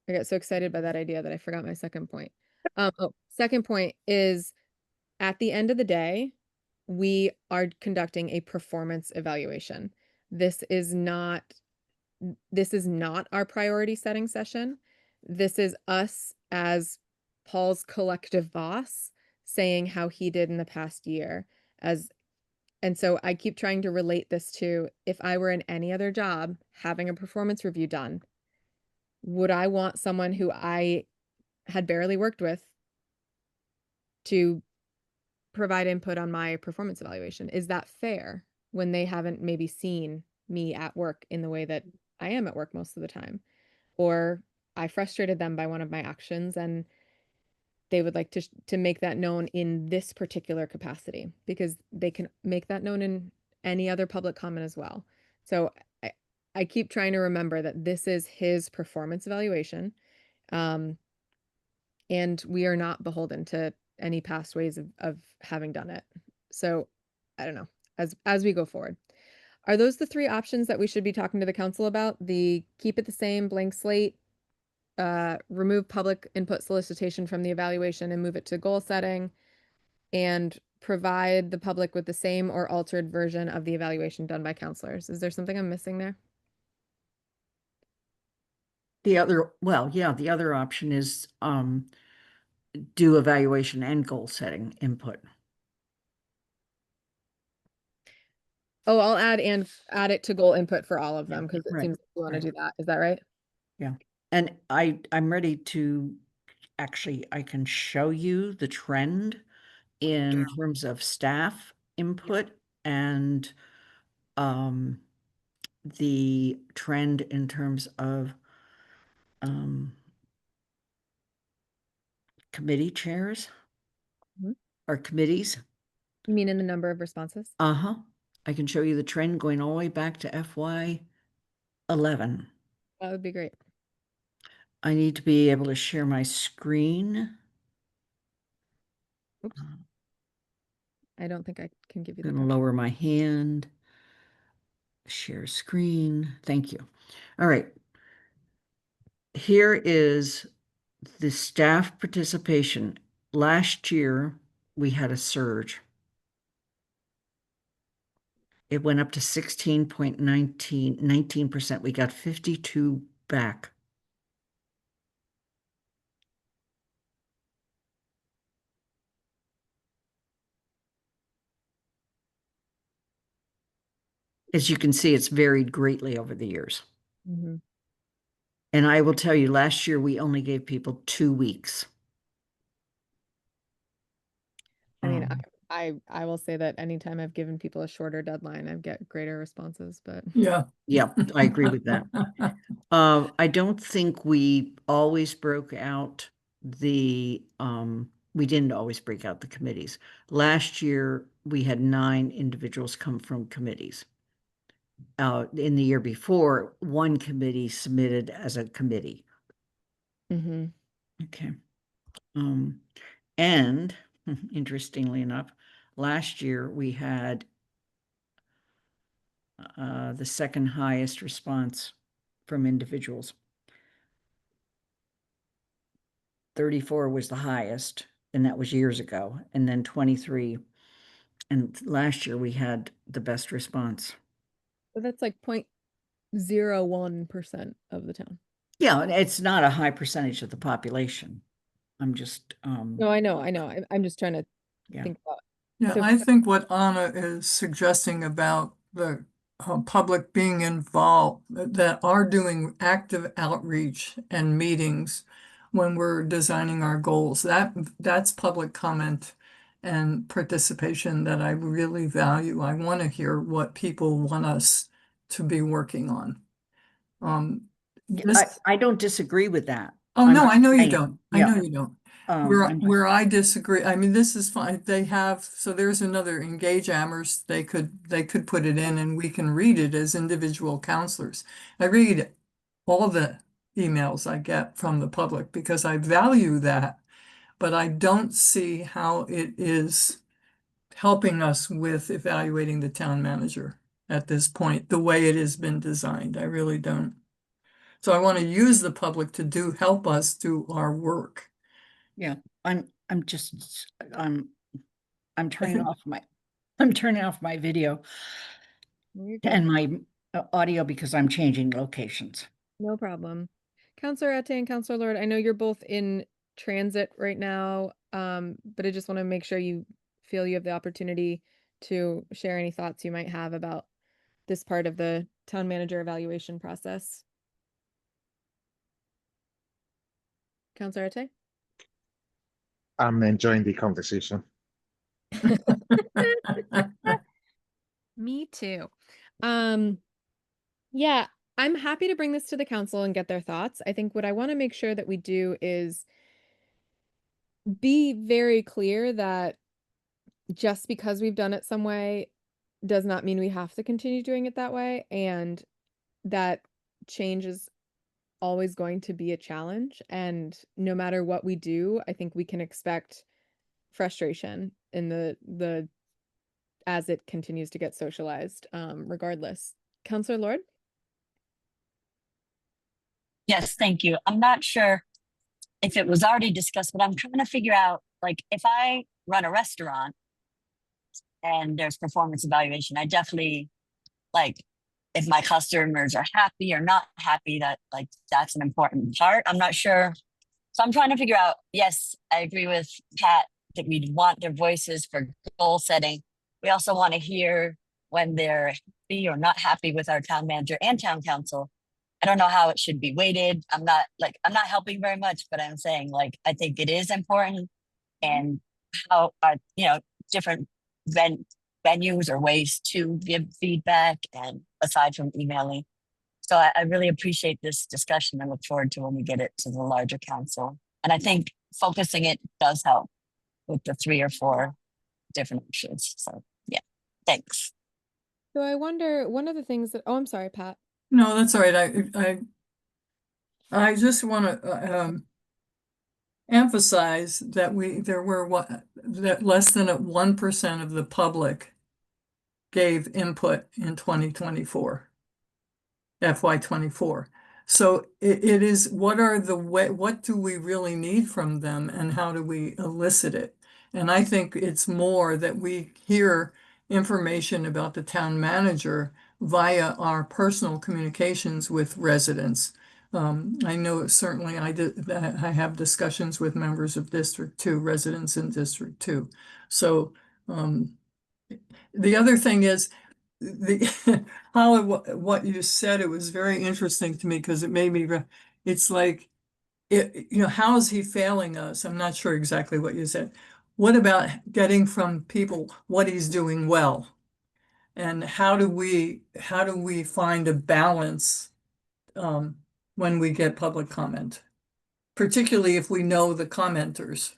I got so excited by that idea that I forgot my second point. Second point is at the end of the day, we are conducting a performance evaluation. This is not our priority setting session. This is us as Paul's collective boss saying how he did in the past year. And so I keep trying to relate this to if I were in any other job having a performance review done, would I want someone who I had barely worked with to provide input on my performance evaluation? Is that fair when they haven't maybe seen me at work in the way that I am at work most of the time? Or I frustrated them by one of my actions and they would like to make that known in this particular capacity, because they can make that known in any other public comment as well. So I keep trying to remember that this is his performance evaluation. And we are not beholden to any past ways of having done it. So I don't know, as we go forward. Are those the three options that we should be talking to the council about? The keep it the same, blank slate, remove public input solicitation from the evaluation and move it to goal setting, and provide the public with the same or altered version of the evaluation done by counselors. Is there something I'm missing there? The other option is do evaluation and goal setting input. Oh, I'll add it to goal input for all of them because it Right, seems like you want to right. do that. Is that right? Yeah. And I'm ready to, actually, I can show you the trend in terms of staff input and the trend in terms of committee chairs Mhm. or committees. You mean in the number of responses? Uh-huh. I can show you the trend going all the way back to FY11. That would be great. I need to be able to share my screen. Oops. I don't think I can give you I'm the going to lower my hand. Share screen. Thank you. All right. Here is the staff participation. Last year, we had a surge. It went up to 19%. We got 52 back. As you can see, it's varied greatly over the years. Mhm. And I will tell you, last year, we only gave people 2 weeks. I mean, I will say that anytime I've given people a shorter deadline, I get greater responses, but Yeah. Yeah, I agree with that. I don't think we always broke out we didn't always break out the committees. Last year, we had 9 individuals come from committees. In the year before, 1 committee submitted as a committee. Mhm. Okay. And interestingly enough, last year we had the second highest response from individuals. 34 was the highest, and that was years ago, and then 23. And last year we had the best response. So that's like 0.01% of the town. Yeah, and it's not a high percentage of the population. I'm just, No, I know. I'm just trying to yeah. think about. Yeah, So- I think what Anna is suggesting about the public being involved, that are doing active outreach and meetings when we're designing our goals, that's public comment and participation that I really value. I want to hear what people want us to be working on. This, I don't disagree with that. oh, I'm no, just I know you saying, don't. I yeah. know you don't. Where, I'm just- where I disagree, I mean, this is fine, they have, so there's another Engage Amherst, they could put it in and we can read it as individual counselors. I read all the emails I get from the public because I value that, but I don't see how it is helping us with evaluating the town manager at this point, the way it has been designed. I really don't. So I want to use the public to help us do our work. Yeah, I'm just, I'm turning think- off my, video You're good. and my audio because I'm changing locations. No problem. Counselor Ette and Counselor Lord, I know you're both in transit right now, but I just want to make sure you feel you have the opportunity to share any thoughts you might have about this part of the town manager evaluation process. Counselor Ette? I'm enjoying the conversation. Me too. Yeah, I'm happy to bring this to the council and get their thoughts. I think what I want to make sure that we do is be very clear that just because we've done it some way does not mean we have to continue doing it that way, and that change is always going to be a challenge. And no matter what we do, I think we can expect frustration in the as it continues to get socialized, regardless. Counselor Lord? Yes, thank you. I'm not sure if it was already discussed, but I'm trying to figure out, like, if I run a restaurant and there's performance evaluation, I definitely, like, if my customers are happy or not happy, that, like, that's an important part. I'm not sure. So I'm trying to figure out, yes, I agree with Pat that we want their voices for goal setting. We also want to hear when they're happy or not happy with our town manager and town council. I don't know how it should be weighted. I'm not helping very much, but I'm saying, like, I think it is important, and how are, different venues or ways to give feedback, and aside from emailing. So I really appreciate this discussion. I look forward to when we get it to the larger council. And I think focusing it does help with the 3 or 4 different options. So yeah, thanks. So I wonder, one of the things that, oh, I'm sorry, Pat. No, that's all right. I just want to emphasize that that less than 1% of the public gave input in 2024, FY24. So it is, what do we really need from them, and how do we elicit it? And I think it's more that we hear information about the town manager via our personal communications with residents. I know certainly I have discussions with members of District 2, residents in District 2. So the other thing is, Holly, what you said, it was very interesting to me because it made me, it's like, how is he failing us? I'm not sure exactly what you said. What about getting from people what he's doing well? And how do we find a balance when we get public comment, particularly if we know the commenters,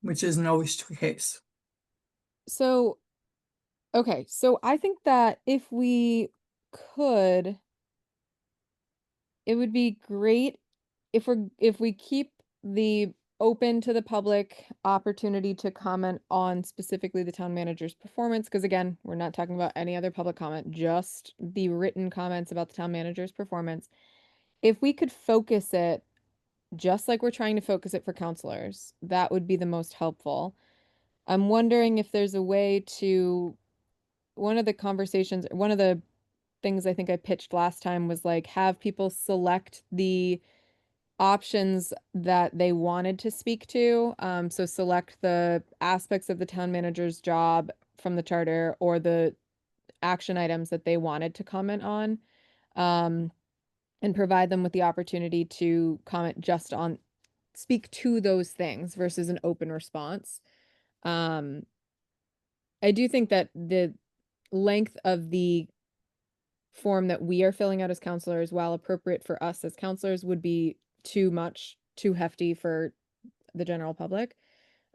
which isn't always the case. So, okay, so I think that if we could, it would be great if we keep the open to the public opportunity to comment on specifically the town manager's performance, because again, we're not talking about any other public comment, just the written comments about the town manager's performance. If we could focus it just like we're trying to focus it for counselors, that would be the most helpful. I'm wondering if there's a way to, one of the conversations, one of the things I think I pitched last time was like have people select the options that they wanted to speak to. So select the aspects of the town manager's job from the charter or the action items that they wanted to comment on. And provide them with the opportunity to comment just on, speak to those things versus an open response. I do think that the length of the form that we are filling out as counselors, while appropriate for us as counselors, would be too much, too hefty for the general public.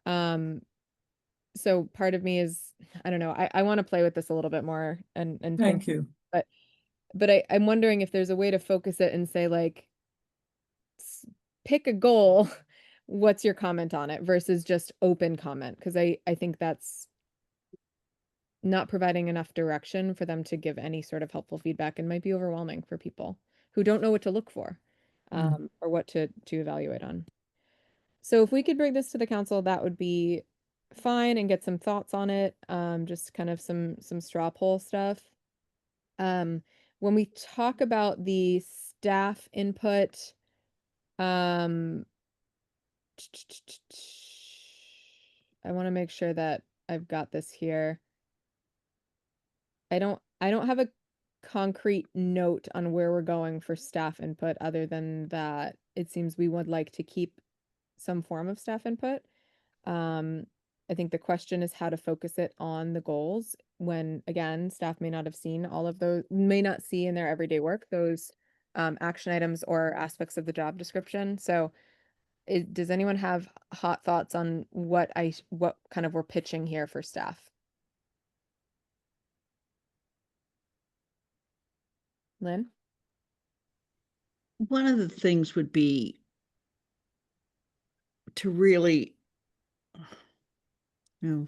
So part of me is, I don't know, I want to play with this a little bit more and Thank think, you. but I'm wondering if there's a way to focus it and say like, pick a goal, what's your comment on it versus just open comment? Because I think that's not providing enough direction for them to give any sort of helpful feedback and might be overwhelming for people who don't know what to look for, or what to evaluate on. So if we could bring this to the council, that would be fine and get some thoughts on it. Just kind of some straw poll stuff. When we talk about the staff input, I want to make sure that I've got this here. I don't have a concrete note on where we're going for staff input other than that it seems we would like to keep some form of staff input. I think the question is how to focus it on the goals when, again, staff may not have seen all of those, may not see in their everyday work those action items or aspects of the job description. So does anyone have hot thoughts on what kind of we're pitching here for staff? Lynn? One of the things would be to really, you know,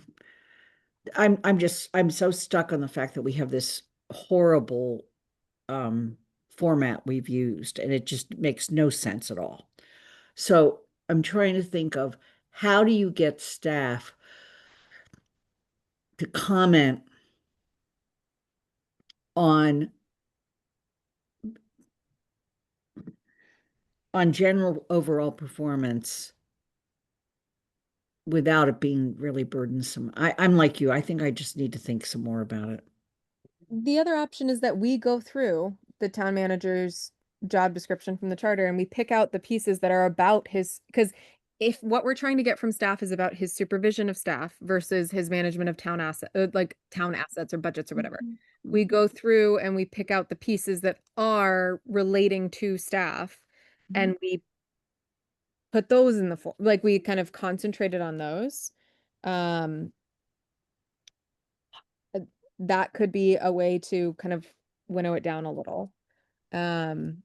I'm so stuck on the fact that we have this horrible format we've used, and it just makes no sense at all. So I'm trying to think of how do you get staff to comment on general overall performance without it being really burdensome. I'm like you. I think I just need to think some more about it. The other option is that we go through the town manager's job description from the charter and we pick out the pieces that are about his, because if what we're trying to get from staff is about his supervision of staff versus his management of town like town assets or budgets or whatever, we go through and we pick out the pieces that are relating to staff and we put those in the form, like we kind of concentrated on those. That could be a way to kind of winnow it down a little. Because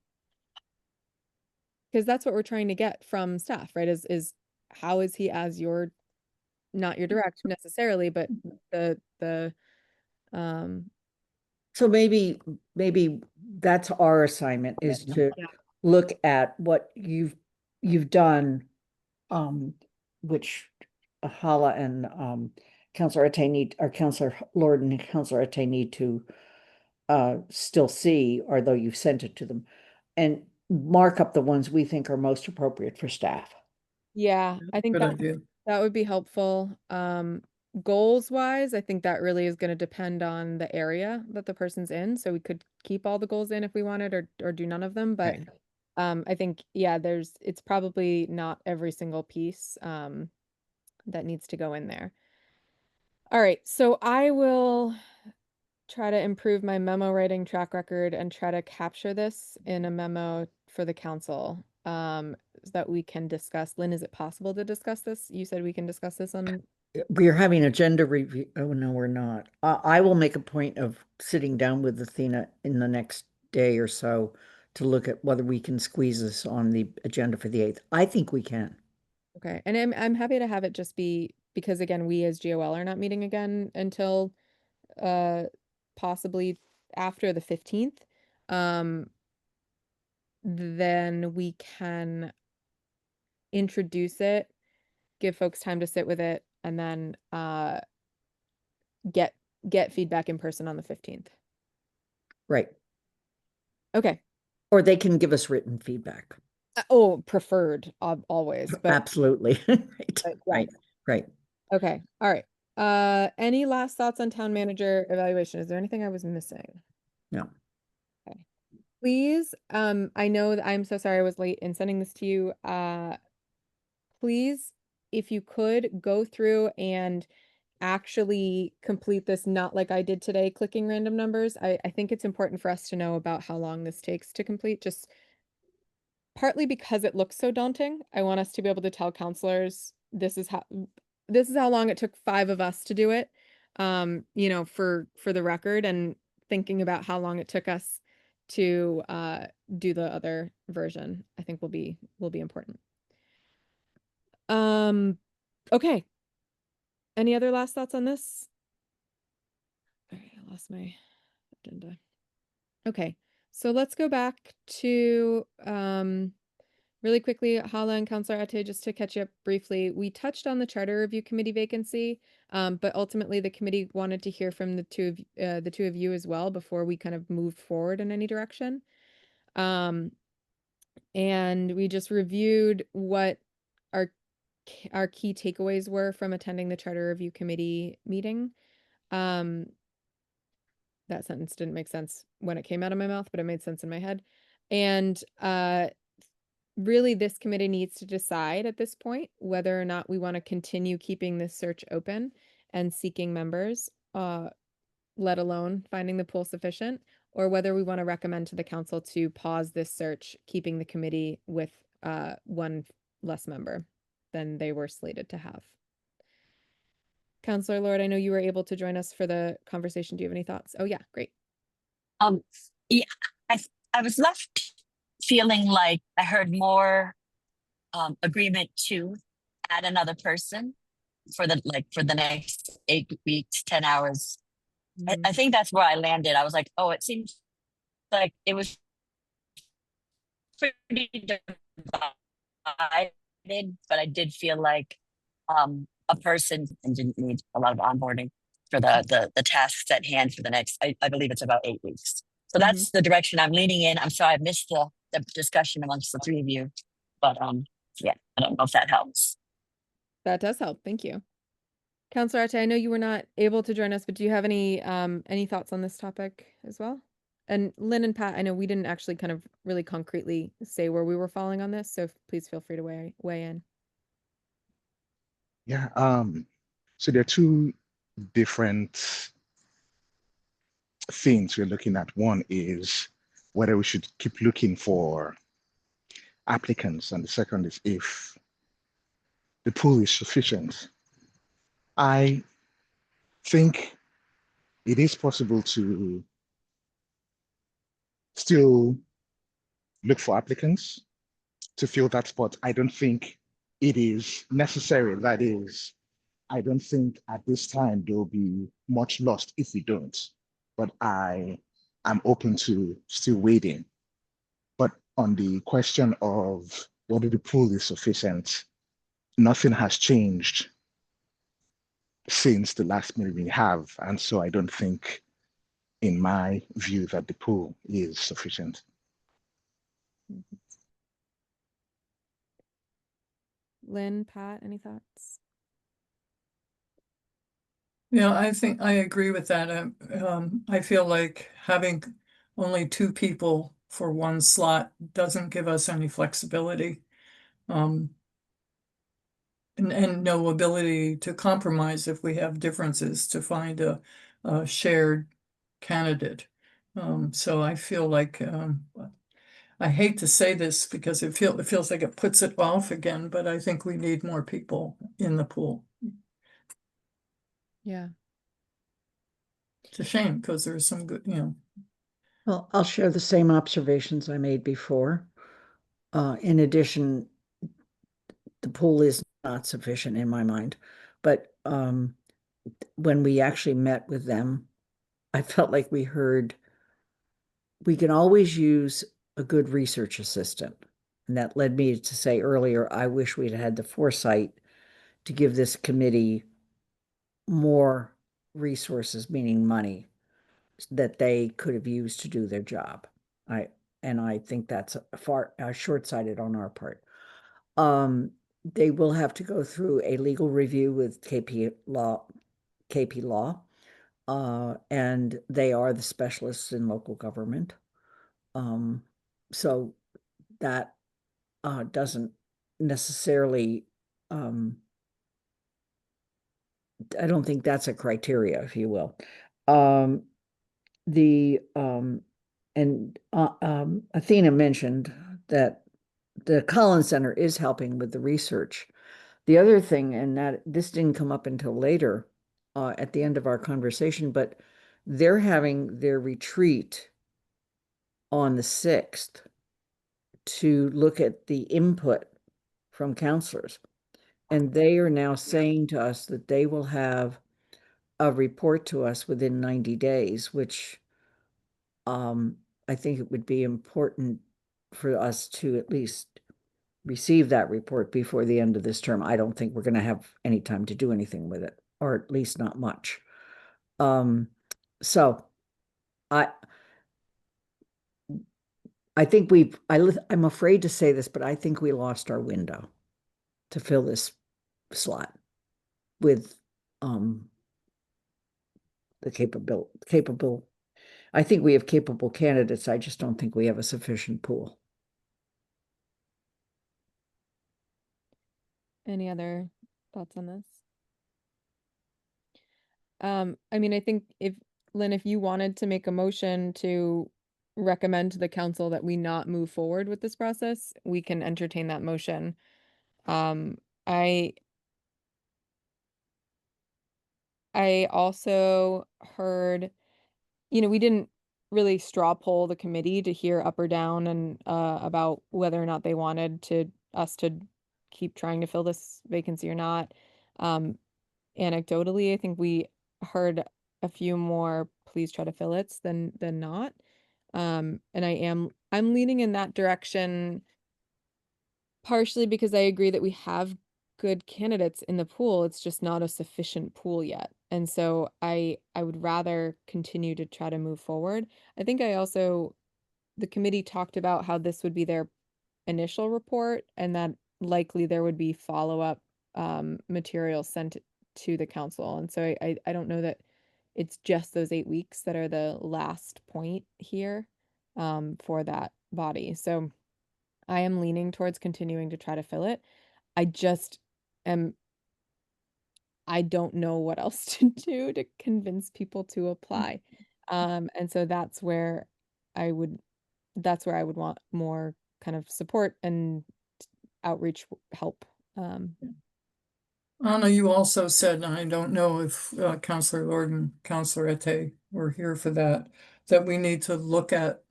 that's what we're trying to get from staff, right? Is how is he as your, not your direct necessarily, but the So maybe that's our assignment, is to Yeah. look at what you've done, which Hala and Councillor Atay need, or Councillor Lord and Councillor Atay need to still see, or though you've sent it to them, and mark up the ones we think are most appropriate for staff. yeah, I think Good that idea. that would be helpful. Goals wise, I think that really is going to depend on the area that the person's in. So we could keep all the goals in if we wanted, or do none of them. But Right. I think, yeah, it's probably not every single piece that needs to go in there. All right, so I will try to improve my memo writing track record and try to capture this in a memo for the council, so that we can discuss. Lynn, is it possible to discuss this? You said we can discuss this on, We're having agenda review. Oh, no, we're not. I will make a point of sitting down with Athena in the next day or so to look at whether we can squeeze this on the agenda for the 8th. I think we can. okay. And I'm happy to have it just be, because again, we as GOL are not meeting again until possibly after the 15th. Then we can introduce it, give folks time to sit with it, and then get feedback in person on the 15th. Right. Okay. Or they can give us written feedback. Oh, preferred always, but Absolutely. Right. but yeah. Right. Right. Okay. All right. Any last thoughts on town manager evaluation? Is there anything I was missing? No. Okay. Please, I know that I'm so sorry I was late in sending this to you. Please, if you could go through and actually complete this, not like I did today, clicking random numbers. I think it's important for us to know about how long this takes to complete, just partly because it looks so daunting. I want us to be able to tell counselors this is how long it took 5 of us to do it. You know, for the record, and thinking about how long it took us to do the other version, I think will be important. Okay. Any other last thoughts on this? All right, I lost my agenda. Okay, so let's go back to really quickly, Hala and Counselor Ate, just to catch you up briefly. We touched on the Charter Review Committee vacancy, but ultimately the committee wanted to hear from the two of you as well before we kind of moved forward in any direction. And we just reviewed what our key takeaways were from attending the Charter Review Committee meeting. That sentence didn't make sense when it came out of my mouth, but it made sense in my head. And really, this committee needs to decide at this point whether or not we want to continue keeping this search open and seeking members, let alone finding the pool sufficient, or whether we want to recommend to the council to pause this search, keeping the committee with 1 less member than they were slated to have. Counselor Lord, I know you were able to join us for the conversation. Do you have any thoughts? Oh yeah, great. Yeah, I was left feeling like I heard more agreement to add another person for the next 8 weeks, 10 hours. I think that's where I landed. I was like, oh, it seems like it was pretty divided, but I did feel like a person and didn't need a lot of onboarding for the tasks at hand for the next, I believe it's about 8 weeks. So that's the direction I'm leaning in. I'm sorry I missed the discussion amongst the 3 of you, but yeah, I don't know if that helps. That does help. Thank you. Counselor Ate, I know you were not able to join us, but do you have any thoughts on this topic as well? And Lynn and Pat, I know we didn't actually kind of really concretely say where we were falling on this, so please feel free to weigh in. Yeah, so there are 2 different things we're looking at. One is whether we should keep looking for applicants, and the second is if the pool is sufficient. I think it is possible to still look for applicants to fill that spot. I don't think it is necessary. That is, I don't think at this time there will be much lost if we don't. But I am open to still waiting. But on the question of whether the pool is sufficient, nothing has changed since the last meeting we have. And so I don't think, in my view, that the pool is sufficient. Lynn, Pat, any thoughts? Yeah, I think I agree with that. I feel like having only 2 people for 1 slot doesn't give us any flexibility. And no ability to compromise if we have differences to find a shared candidate. So I feel like, I hate to say this because it feels like it puts it off again, but I think we need more people in the pool. Yeah. It's a shame because there's some good, Well, I'll share the same observations I made before. In addition, the pool is not sufficient in my mind, but when we actually met with them, I felt like we can always use a good research assistant. And that led me to say earlier, I wish we'd had the foresight to give this committee more resources, meaning money, that they could have used to do their job. And I think that's far short-sighted on our part. They will have to go through a legal review with KP Law, and they are the specialists in local government. So that doesn't necessarily, I don't think that's a criteria, if you will. Athena mentioned that the Collins Center is helping with the research. The other thing, and that this didn't come up until later at the end of our conversation, but they're having their retreat on the 6th to look at the input from counselors. And they are now saying to us that they will have a report to us within 90 days, which I think it would be important for us to at least receive that report before the end of this term. I don't think we're going to have any time to do anything with it, or at least not much. So I think I'm afraid to say this, but I think we lost our window to fill this slot with the capable. I think we have capable candidates. I just don't think we have a sufficient pool. Any other thoughts on this? I mean, I think if, Lynn, if you wanted to make a motion to recommend to the council that we not move forward with this process, we can entertain that motion. I also heard, we didn't really straw poll the committee to hear up or down and about whether or not they wanted us to keep trying to fill this vacancy or not. Anecdotally, I think we heard a few more please try to fill it than not. And I'm leaning in that direction partially because I agree that we have good candidates in the pool. It's just not a sufficient pool yet. And so I would rather continue to try to move forward. I think the committee talked about how this would be their initial report and that likely there would be follow-up material sent to the council. And so I don't know that it's just those 8 weeks that are the last point here for that body. So I am leaning towards continuing to try to fill it. I don't know what else to do to convince people to apply. And so that's where I would want more kind of support and outreach help. Anna, you also said, and I don't know if Councillor Lord and Councillor Ete were here for that we need to look at,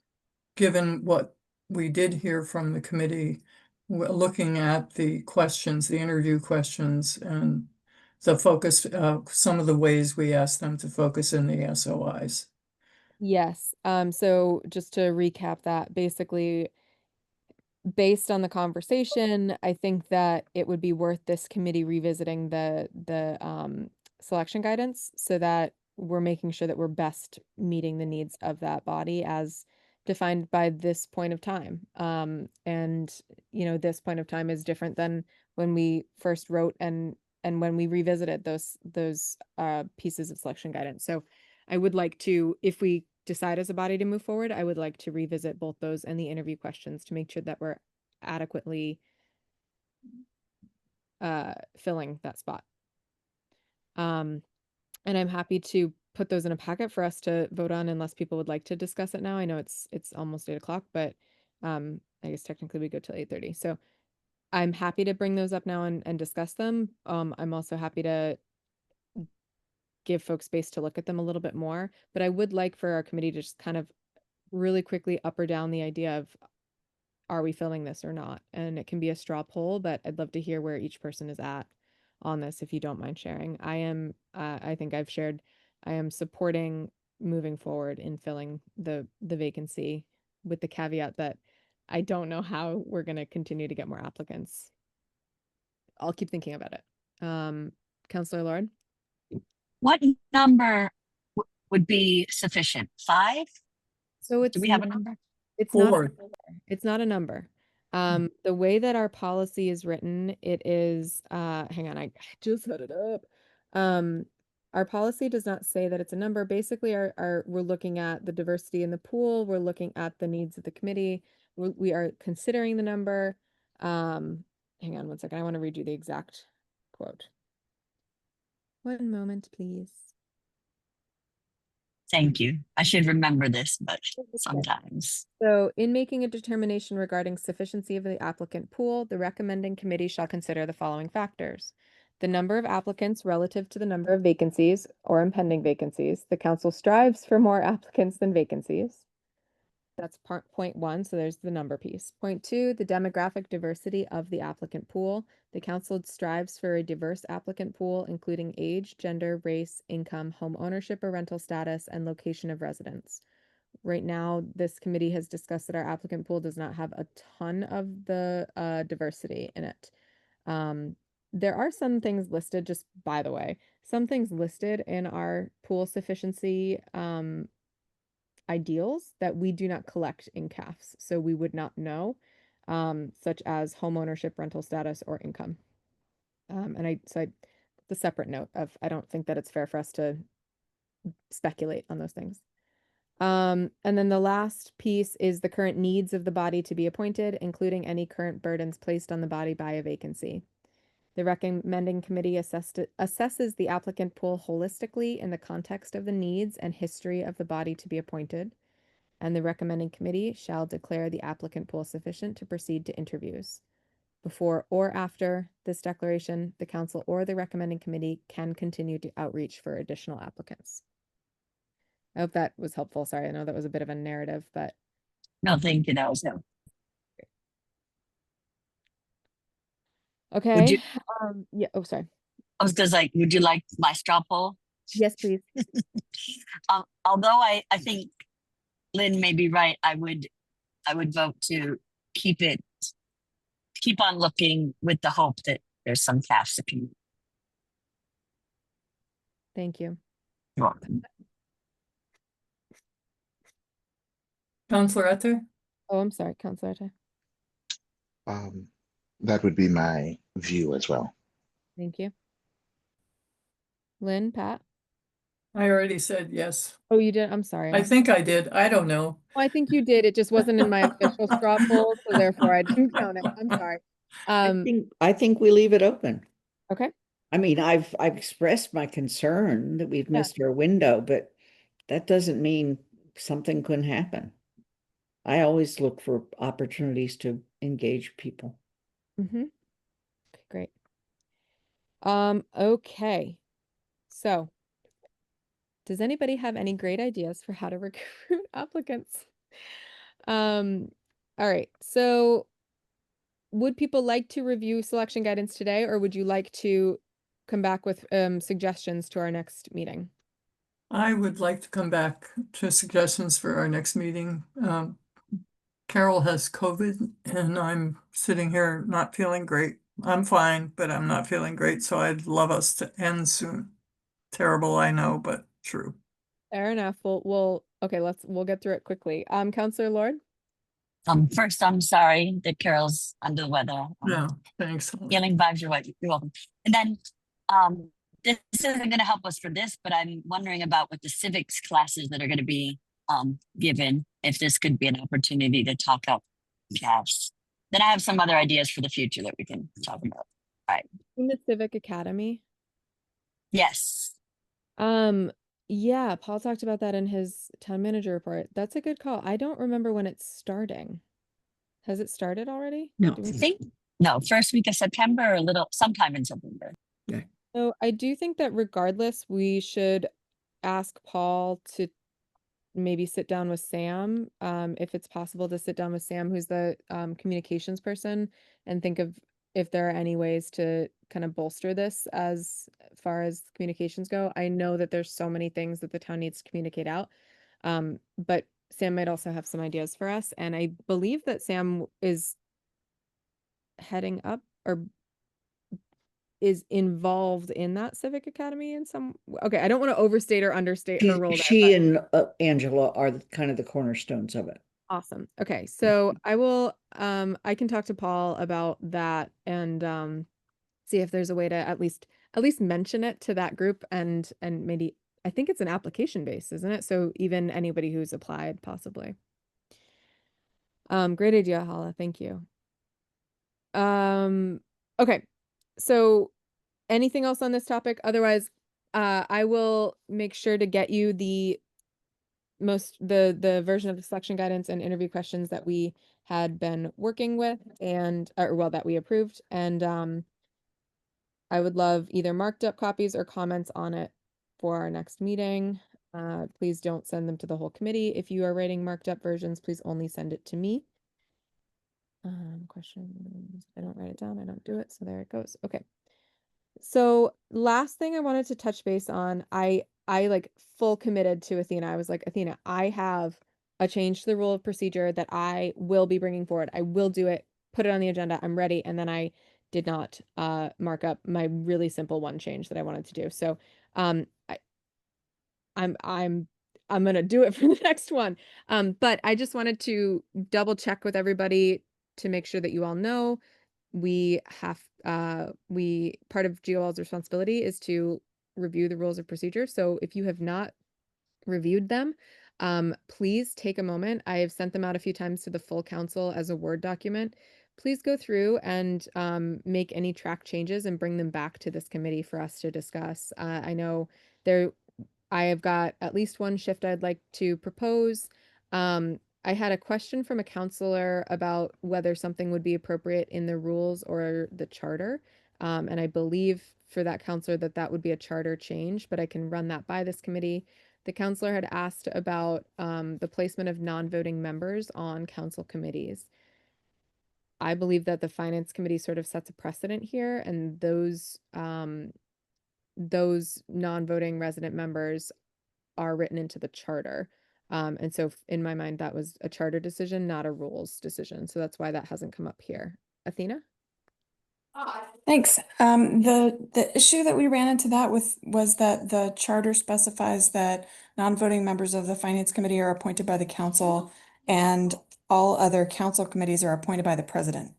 given what we did hear from the committee, looking at the questions, the interview questions, and the focus, some of the ways we asked them to focus in the SOIs. Yes. So just to recap that, basically, based on the conversation, I think that it would be worth this committee revisiting the selection guidance so that we're making sure that we're best meeting the needs of that body as defined by this point of time. And this point of time is different than when we first wrote and when we revisited those pieces of selection guidance. So I would like to, if we decide as a body to move forward, I would like to revisit both those and the interview questions to make sure that we're adequately filling that spot. And I'm happy to put those in a packet for us to vote on unless people would like to discuss it now. I know it's almost 8 o'clock, but I guess technically we go till 8:30. So I'm happy to bring those up now and discuss them. I'm also happy to give folks space to look at them a little bit more, but I would like for our committee to just kind of really quickly up or down the idea of, are we filling this or not? And it can be a straw poll, but I'd love to hear where each person is at on this, if you don't mind sharing. I think I've shared, I am supporting moving forward in filling the vacancy with the caveat that I don't know how we're gonna continue to get more applicants. I'll keep thinking about it. Counselor Lord? What number would be sufficient? 5? So Do we have a number? It's not a 4. number. It's not a number. The way that our policy is written, it is, hang on, I just had it up. Our policy does not say that it's a number. Basically, we're looking at the diversity in the pool. We're looking at the needs of the committee. We are considering the number. Hang on one second. I want to read you the exact quote. One moment, please. Thank you. I should remember this, but Okay. sometimes. So, in making a determination regarding sufficiency of the applicant pool, the recommending committee shall consider the following factors. The number of applicants relative to the number of vacancies or impending vacancies. The council strives for more applicants than vacancies. That's point 1, so there's the number piece. Point 2, the demographic diversity of the applicant pool. The council strives for a diverse applicant pool, including age, gender, race, income, home ownership or rental status, and location of residence. Right now, this committee has discussed that our applicant pool does not have a ton of the diversity in it. There are some things listed, just by the way, some things listed in our pool sufficiency ideals that we do not collect in CAFs, so we would not know, such as home ownership, rental status, or income. The separate note of, I don't think that it's fair for us to speculate on those things. And then the last piece is the current needs of the body to be appointed, including any current burdens placed on the body by a vacancy. The recommending committee assesses the applicant pool holistically in the context of the needs and history of the body to be appointed, and the recommending committee shall declare the applicant pool sufficient to proceed to interviews. Before or after this declaration, the council or the recommending committee can continue to outreach for additional applicants. I hope that was helpful. Sorry, I know that was a bit of a narrative, but No, thank you. That was no. okay. you- Yeah. Oh, sorry. I was just like, would you like my straw poll? Yes, please. Although I think Lynn may be right, I would vote to keep on looking with the hope that there's some CAFs opinion. Thank you. You're welcome. Counselor Etter? Oh, I'm sorry, Counselor Ate. That would be my view as well. Thank you. Lynn, Pat? I already said yes. Oh, you did? I'm sorry. I think I did. I don't know. Oh, I think you did. It just wasn't in my official straw poll, so therefore I didn't count it. I'm sorry. I think we leave it open. Okay. I mean, I've expressed my concern that we've Yeah. missed our window, but that doesn't mean something couldn't happen. I always look for opportunities to engage people. Mm-hmm. Okay, great. Okay. So, does anybody have any great ideas for how to recruit applicants? All right. So, would people like to review selection guidance today, or would you like to come back with suggestions to our next meeting? I would like to come back to suggestions for our next meeting. Carol has COVID and I'm sitting here not feeling great. I'm fine, but I'm not feeling great, so I'd love us to end soon. Terrible, I know, but true. Fair enough. Okay, we'll get through it quickly. Counselor Lord? First, I'm sorry that Carol's under the weather. No, thanks. Healing vibes, you're welcome. And then, this isn't going to help us for this, but I'm wondering about what the civics classes that are going to be given, if this could be an opportunity to talk up CAFs. Then I have some other ideas for the future that we can talk about. In the Civic Academy? Yes. Yeah, Paul talked about that in his town manager report. That's a good call. I don't remember when it's starting. Has it started already? No. Do we- I think, no, first week of September or sometime in September. So I do think that regardless, we should ask Paul to maybe sit down with Sam, if it's possible to sit down with Sam, who's the communications person, and think of if there are any ways to kind of bolster this as far as communications go. I know that there's so many things that the town needs to communicate out, but Sam might also have some ideas for us, and I believe that Sam is heading up or is involved in that civic academy in some, okay, I don't want to overstate or understate her role there, She but- and Angela are kind of the cornerstones of it. Awesome. Okay, so I will I can talk to Paul about that and see if there's a way to at least mention it to that group and maybe I think it's an application base, isn't it? So even anybody who's applied possibly. Great idea, Hala. Thank you. Okay. So anything else on this topic? Otherwise, I will make sure to get you the version of the selection guidance and interview questions that we had been working with and or well that we approved, and I would love either marked up copies or comments on it for our next meeting. Please don't send them to the whole committee. If you are writing marked up versions, please only send it to me. Questions. If I don't write it down, I don't do it. So there it goes. Okay. So last thing I wanted to touch base on, I like full committed to Athena. I was like, Athena, I have a change to the rule of procedure that I will be bringing forward. I will do it, put it on the agenda. I'm ready. And then I did not mark up my really simple one change that I wanted to do. So I'm gonna do it for the next one. But I just wanted to double check with everybody to make sure that you all know we have part of GOL's responsibility is to review the rules of procedure. So if you have not reviewed them, please take a moment. I have sent them out a few times to the full council as a Word document. Please go through and make any track changes and bring them back to this committee for us to discuss. I know I have got at least one shift I'd like to propose. I had a question from a counselor about whether something would be appropriate in the rules or the charter. And I believe for that counselor that would be a charter change, but I can run that by this committee. The counselor had asked about the placement of non-voting members on council committees. I believe that the finance committee sort of sets a precedent here, and those non-voting resident members are written into the charter. And so in my mind, that was a charter decision, not a rules decision. So that's why that hasn't come up here. Athena? Thanks. The issue that we ran into that with was that the charter specifies that non-voting members of the finance committee are appointed by the council and all other council committees are appointed by the president.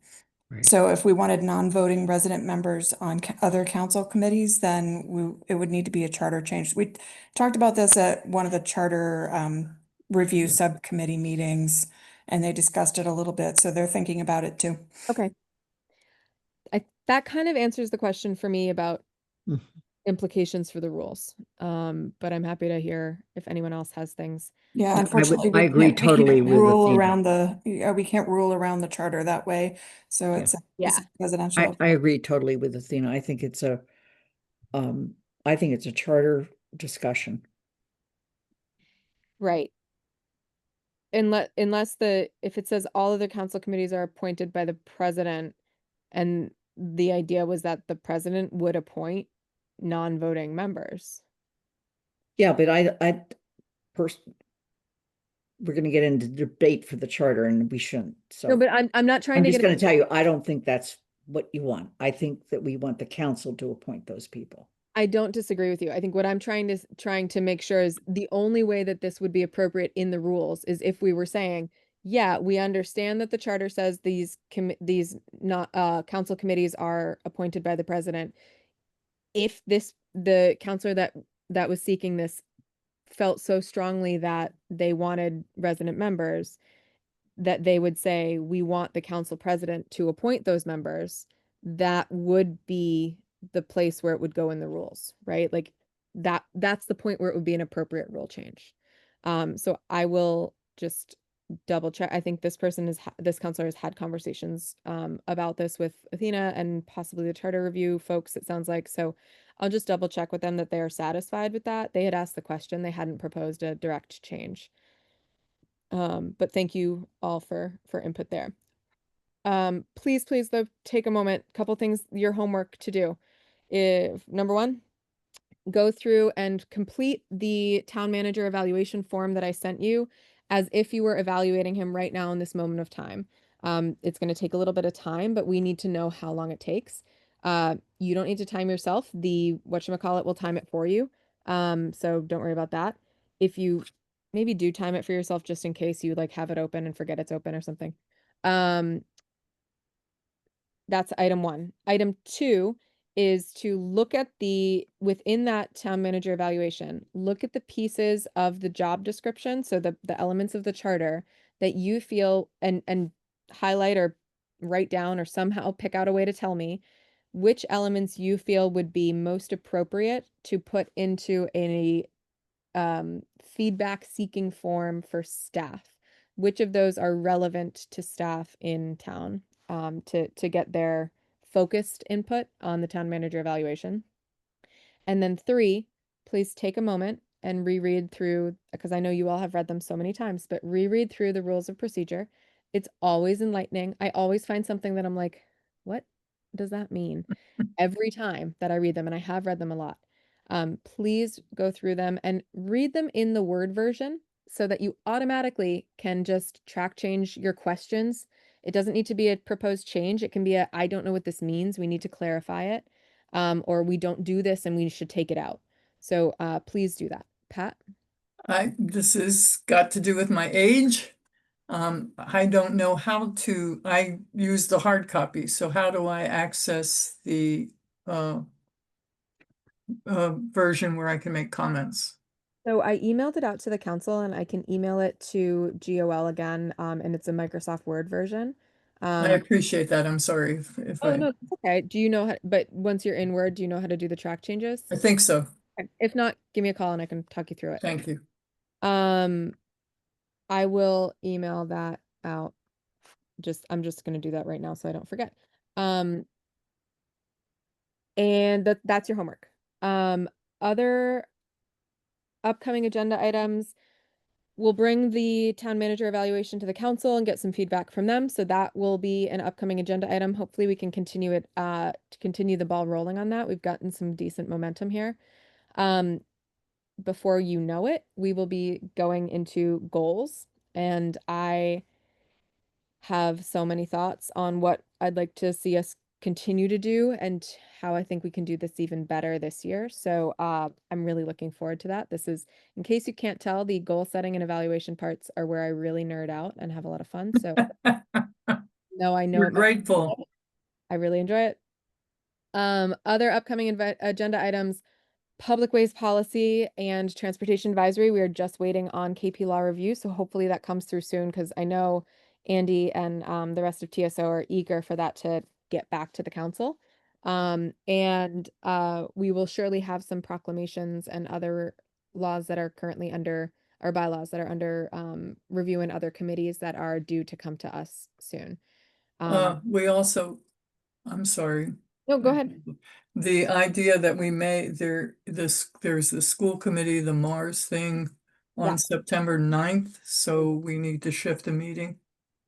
Right. So if we wanted non-voting resident members on other council committees, then it would need to be a charter change. We talked about this at one of the charter review subcommittee meetings, and they discussed it a little bit. So they're thinking about it too. Okay. That kind of answers the question for me about Mhm. implications for the rules. But I'm happy to hear if anyone else has things. Yeah, I unfortunately, I agree we can't totally with rule Athena. around we can't rule around the charter that way. So Yeah. it's Yeah. presidential. I agree totally with Athena. I think it's a charter discussion. Right. Unless if it says all of the council committees are appointed by the president, and the idea was that the president would appoint non-voting members. Yeah, but we're gonna get into debate for the charter and we shouldn't. So No, but I'm not trying I'm to just get gonna tell you, I don't think that's what you want. I think that we want the council to appoint those people. I don't disagree with you. I think what I'm trying to make sure is the only way that this would be appropriate in the rules is if we were saying, yeah, we understand that the charter says these not council committees are appointed by the president. If the counselor that was seeking this felt so strongly that they wanted resident members, that they would say, we want the council president to appoint those members, that would be the place where it would go in the rules, right? Like that's the point where it would be an appropriate rule change. So I will just double check. I think this counselor has had conversations about this with Athena and possibly the charter review folks, it sounds like. So I'll just double check with them that they are satisfied with that. They had asked the question, they hadn't proposed a direct change. But thank you all for input there. Please though, take a moment, couple things, your homework to do. If number one, go through and complete the town manager evaluation form that I sent you as if you were evaluating him right now in this moment of time. It's going to take a little bit of time, but we need to know how long it takes. You don't need to time yourself. The whatchamacallit will time it for you. So don't worry about that. If you maybe do time it for yourself just in case you like have it open and forget it's open or something. That's item 1. Item 2 is to look at within that town manager evaluation, look at the pieces of the job description, so the elements of the charter that you feel and highlight or write down or somehow pick out a way to tell me which elements you feel would be most appropriate to put into a feedback seeking form for staff. Which of those are relevant to staff in town to get their focused input on the town manager evaluation? And then 3, please take a moment and reread through, because I know you all have read them so many times, but reread through the rules of procedure. It's always enlightening. I always find something that I'm like, what does that mean? Every time that I read them, and I have read them a lot. Please go through them and read them in the Word version so that you automatically can just track change your questions. It doesn't need to be a proposed change. It can be I don't know what this means. We need to clarify it. Or we don't do this and we should take it out. So please do that. Pat? This has got to do with my age. I don't know I use the hard copy, so how do I access the version where I can make comments? So I emailed it out to the council and I can email it to GOL again, and it's a Microsoft Word version. I appreciate that. I'm sorry if Oh, no, it's okay. Do you know how, but once you're in Word, do you know how to do the track changes? I think so. Okay. If not, give me a call and I can talk you through it. Thank you. I will email that out. I'm just gonna do that right now so I don't forget. And that's your homework. Other upcoming agenda items, we'll bring the town manager evaluation to the council and get some feedback from them. So that will be an upcoming agenda item. Hopefully we can continue it, to continue the ball rolling on that. We've gotten some decent momentum here. Before you know it, we will be going into goals, and I have so many thoughts on what I'd like to see us continue to do and how I think we can do this even better this year. So I'm really looking forward to that. This is, in case you can't tell, the goal setting and evaluation parts are where I really nerd out and have a lot of fun. So no, I know We're it might- grateful. I really enjoy it. Other upcoming agenda items, public waste policy and transportation advisory. We are just waiting on KP Law review, so hopefully that comes through soon because I know Andy and the rest of TSO are eager for that to get back to the council. And we will surely have some proclamations and other laws that are currently under, or bylaws that are under review in other committees that are due to come to us soon. We also, I'm sorry. No, go ahead. The idea that there's the school committee, the Mars thing Yeah. on September 9th, so we need to shift a meeting.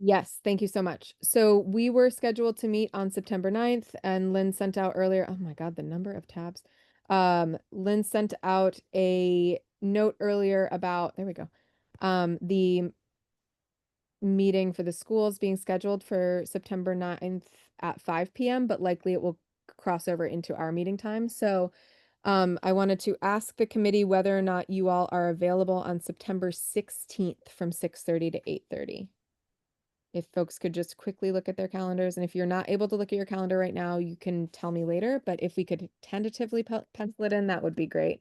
Yes, thank you so much. So we were scheduled to meet on September 9th and Lynn sent out earlier, oh my God, the number of tabs. Lynn sent out a note earlier about, there we go. The meeting for the schools being scheduled for September 9th at 5 p.m., but likely it will cross over into our meeting time. So I wanted to ask the committee whether or not you all are available on September 16th from 6:30 to 8:30. If folks could just quickly look at their calendars, and if you're not able to look at your calendar right now, you can tell me later, but if we could tentatively pencil it in, that would be great.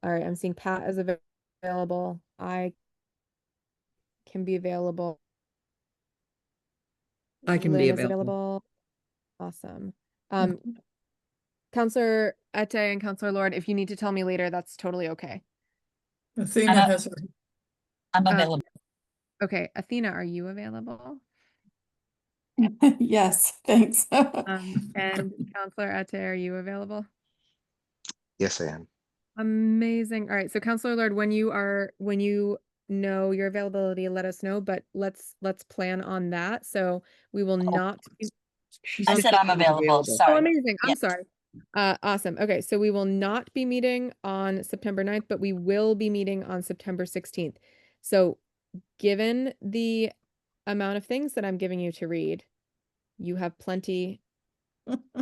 All right, I'm seeing Pat as available. I can be available. I can Lynn be is available. Awesome. Counselor Ette and Counselor Lord, if you need to tell me later, that's totally okay. Athena Uh, has, I'm available. Okay, Athena, are you available? Yes, thanks. And Counselor Ette, are you available? Yes, I am. Amazing. All right. So Counselor Lord, when you know your availability, let us know, but let's plan on that. So we will not. She I said I'm she was available. Oh, Sorry. amazing. I'm Yes. sorry. Awesome. Okay. So we will not be meeting on September 9th, but we will be meeting on September 16th. So given the amount of things that I'm giving you to read, you have plenty.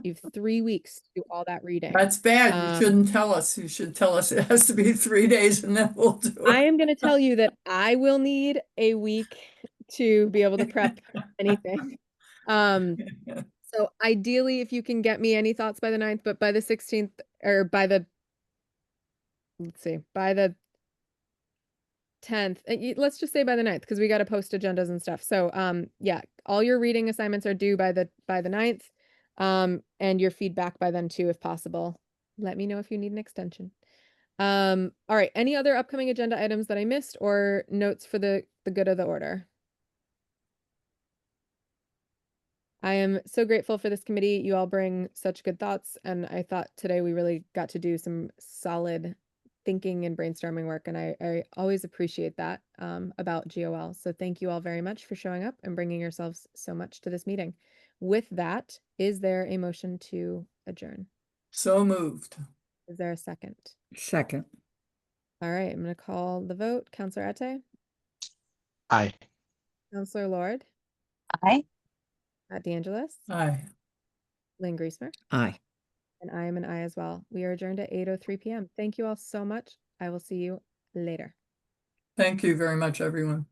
You have 3 weeks to do all that reading. That's bad. You Um, shouldn't tell us. You should tell us it has to be 3 days and then we'll do I it. am going to tell you that I will need a week to be able to prep anything. So ideally, if you can get me any thoughts by the 9th, but by the 16th or by the, let's see, by the 10th, let's just say by the 9th, because we got to post agendas and stuff. So, yeah, all your reading assignments are due by the 9th, and your feedback by then too, if possible. Let me know if you need an extension. All right, any other upcoming agenda items that I missed or notes for the good of the order? I am so grateful for this committee. You all bring such good thoughts, and I thought today we really got to do some solid thinking and brainstorming work, and I always appreciate that about GOL. So thank you all very much for showing up and bringing yourselves so much to this meeting. With that, is there a motion to adjourn? So moved. Is there a second? Second. All right, I'm going to call the vote. Counselor Ate, Aye. Counselor Lord, Aye. Matt DeAngelis, Aye. Lynn Griesmer, Aye. and I am an aye as well. We are adjourned at 8:03 p.m. Thank you all so much. I will see you later. Thank you very much, everyone.